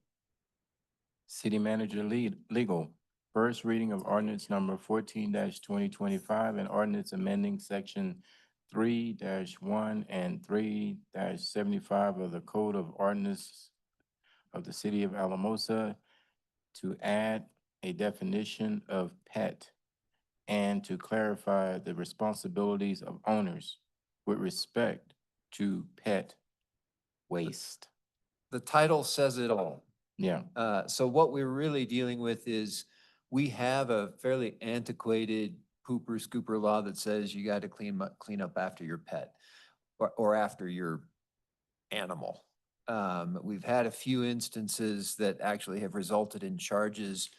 City Manager Legal. First reading of ordinance number 14/2025 and ordinance amending section 3-1 and 3-75 of the Code of Ordinance of the City of Alamosa to add a definition of pet and to clarify the responsibilities of owners with respect to pet waste. The title says it all. Yeah. So what we're really dealing with is, we have a fairly antiquated pooper scooper law that says you got to clean up after your pet or after your animal. We've had a few instances that actually have resulted in charges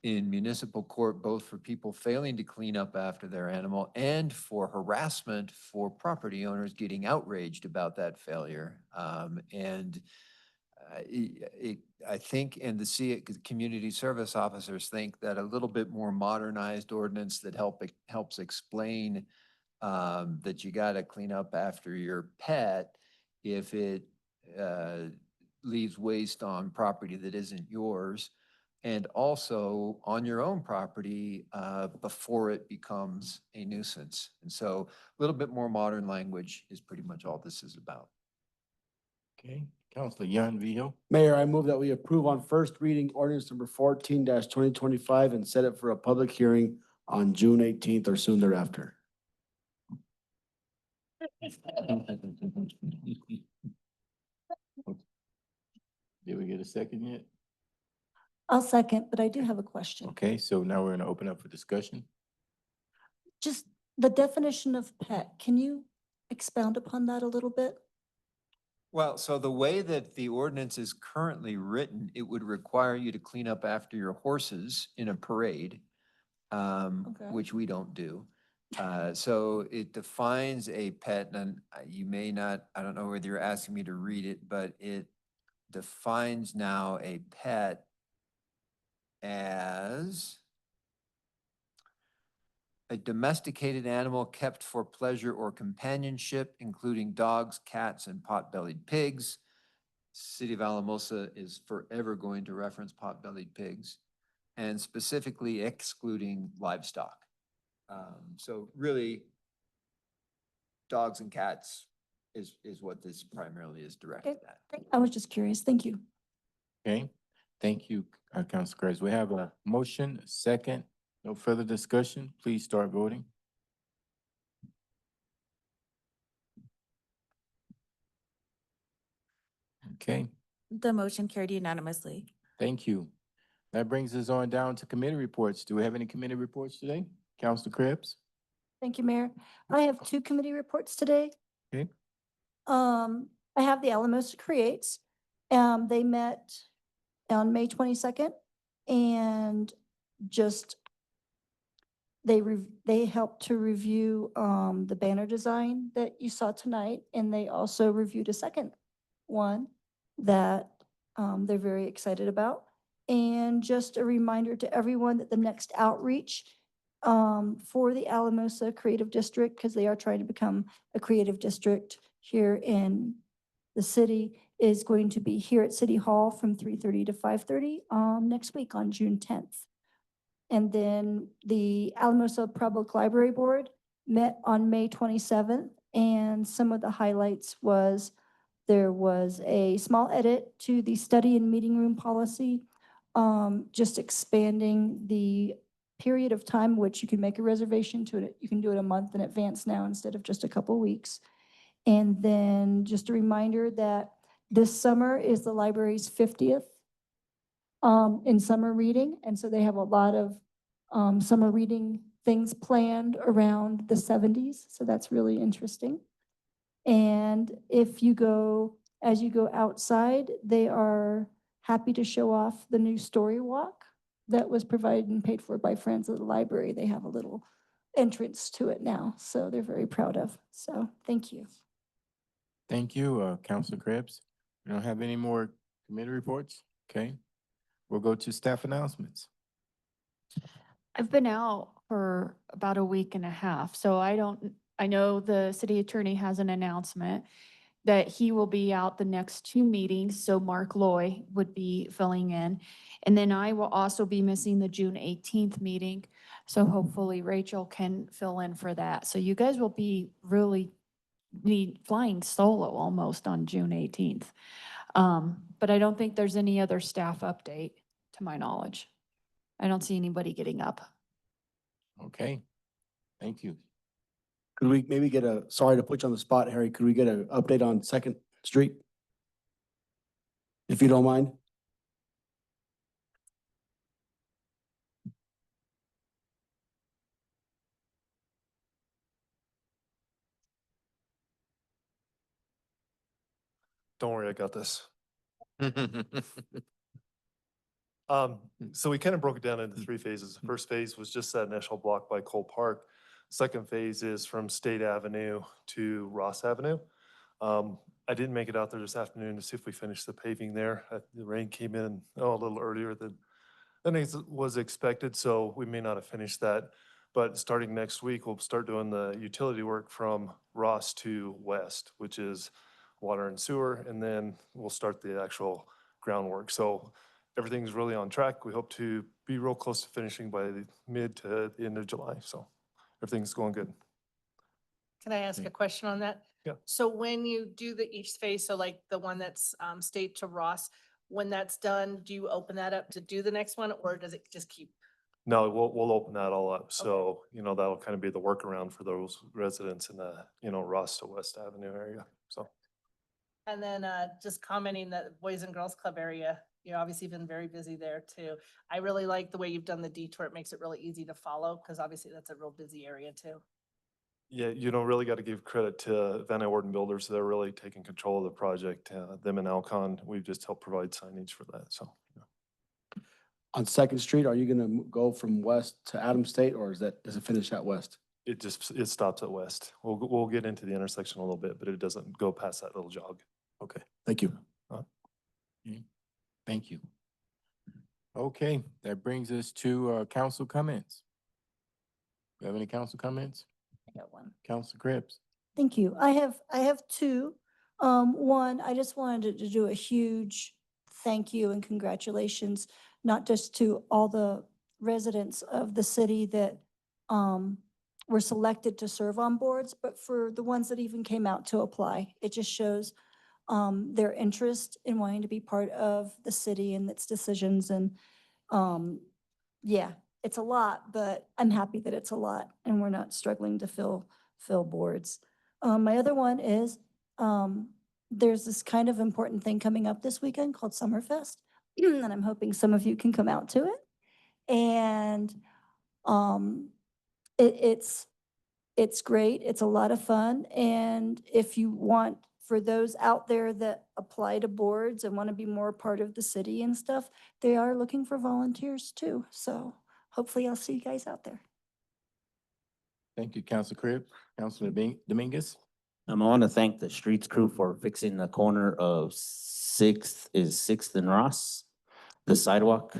in municipal court, both for people failing to clean up after their animal and for harassment for property owners getting outraged about that failure. I think, and the community service officers think that a little bit more modernized ordinance that helps explain that you got to clean up after your pet if it leaves waste on property that isn't yours, and also on your own property before it becomes a nuisance. And so a little bit more modern language is pretty much all this is about. Okay, Counselor Young-Villio. Mayor, I move that we approve on first reading ordinance number 14-2025 and set it for a public hearing on June 18th or soon thereafter. Did we get a second yet? I'll second, but I do have a question. Okay, so now we're gonna open up for discussion. Just the definition of pet, can you expound upon that a little bit? Well, so the way that the ordinance is currently written, it would require you to clean up after your horses in a parade, Okay. which we don't do. So it defines a pet, and you may not, I don't know whether you're asking me to read it, but it defines now a pet as a domesticated animal kept for pleasure or companionship, including dogs, cats, and pot-bellied pigs. City of Alamosa is forever going to reference pot-bellied pigs, and specifically excluding livestock. So really, dogs and cats is what this primarily is directed at. I was just curious. Thank you. Okay, thank you, Councilor Graves. We have a motion, a second. No further discussion. Please start voting. Okay, The motion carried unanimously. thank you. That brings us on down to committee reports. Do we have any committee reports today? Councilor Krebs? Thank you, Mayor. I have two committee reports today. Okay. I have the Alamosa Creates. They met on May 22nd and just they helped to review the banner design that you saw tonight, and they also reviewed a second one that they're very excited about. And just a reminder to everyone that the next outreach for the Alamosa Creative District, because they are trying to become a creative district here in the city, is going to be here at City Hall from 3:30 to 5:30 next week on June 10th. And then the Alamosa Public Library Board met on May 27th, and some of the highlights was there was a small edit to the study and meeting room policy, just expanding the period of time which you can make a reservation to it. You can do it a month in advance now instead of just a couple weeks. And then just a reminder that this summer is the library's 50th in summer reading. And so they have a lot of summer reading things planned around the 70s. So that's really interesting. And if you go, as you go outside, they are happy to show off the new story walk that was provided and paid for by Friends of the Library. They have a little entrance to it now, so they're very proud of. So thank you. Thank you, Councilor Krebs. We don't have any more committee reports? Okay. We'll go to staff announcements. I've been out for about a week and a half, so I know the city attorney has an announcement that he will be out the next two meetings, so Mark Loy would be filling in. And then I will also be missing the June 18th meeting, so hopefully Rachel can fill in for that. So you guys will be really flying solo almost on June 18th. But I don't think there's any other staff update to my knowledge. I don't see anybody getting up. Okay, thank you. Could we maybe get sorry to put you on the spot, Harry, could we get an update on Second Street? If you don't mind? Don't worry, I got this. So we kind of broke it down into three phases. The first phase was just that initial block by Cole Park. Second phase is from State Avenue to Ross Avenue. I didn't make it out there this afternoon to see if we finished the paving there. The rain came in a little earlier than it was expected, so we may not have finished that. But starting next week, we'll start doing the utility work from Ross to West, which is water and sewer, and then we'll start the actual groundwork. So everything's really on track. We hope to be real close to finishing by the mid to the end of July. So everything's going good. Can I ask a question on that? Yeah. So when you do the each phase, so like the one that's State to Ross, when that's done, do you open that up to do the next one, or does it just keep? No, we'll open that all up. So, you know, that'll kind of be the workaround for those residents in the, you know, Ross to West Avenue area. So. And then just commenting that Boys and Girls Club area, you've obviously been very busy there too. I really like the way you've done the detour. It makes it really easy to follow because obviously that's a real busy area too. Yeah, you know, really got to give credit to Van Orden Builders. They're really taking control of the project. Them and Alcon, we've just helped provide signage for that. So. Yeah. On Second Street, are you gonna go from west to Adams State, or does it finish at west? It stops at West. We'll get into the intersection a little bit, but it doesn't go past that little jog. Okay, thank you. Thank you. Okay, that brings us to council comments. Do you have any council comments? I got one. Council Krebs? Thank you. I have two. One, I just wanted to do a huge thank you and congratulations, not just to all the residents of the city that were selected to serve on boards, but for the ones that even came out to apply. It just shows their interest in wanting to be part of the city and its decisions. And yeah, it's a lot, but I'm happy that it's a lot and we're not struggling to fill boards. My other one is, there's this kind of important thing coming up this weekend called Summerfest, and I'm hoping some of you can come out to it. And it's great. It's a lot of fun. And if you want, for those out there that apply to boards and want to be more part of the city and stuff, they are looking for volunteers too. So hopefully I'll see you guys out there. Thank you, Council Krebs. Councilor Dominguez? I want to thank the streets crew for fixing the corner of Sixth and Ross, the sidewalk.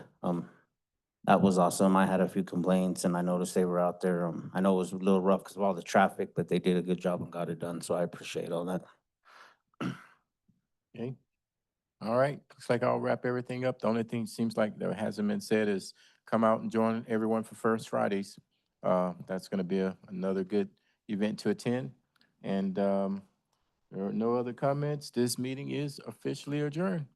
That was awesome. I had a few complaints and I noticed they were out there. I know it was a little rough because of all the traffic, but they did a good job and got it done. So I appreciate all that. Okay. All right, looks like I'll wrap everything up. The only thing seems like that hasn't been said is come out and join everyone for First Fridays. That's gonna be another good event to attend. And there are no other comments. This meeting is officially adjourned.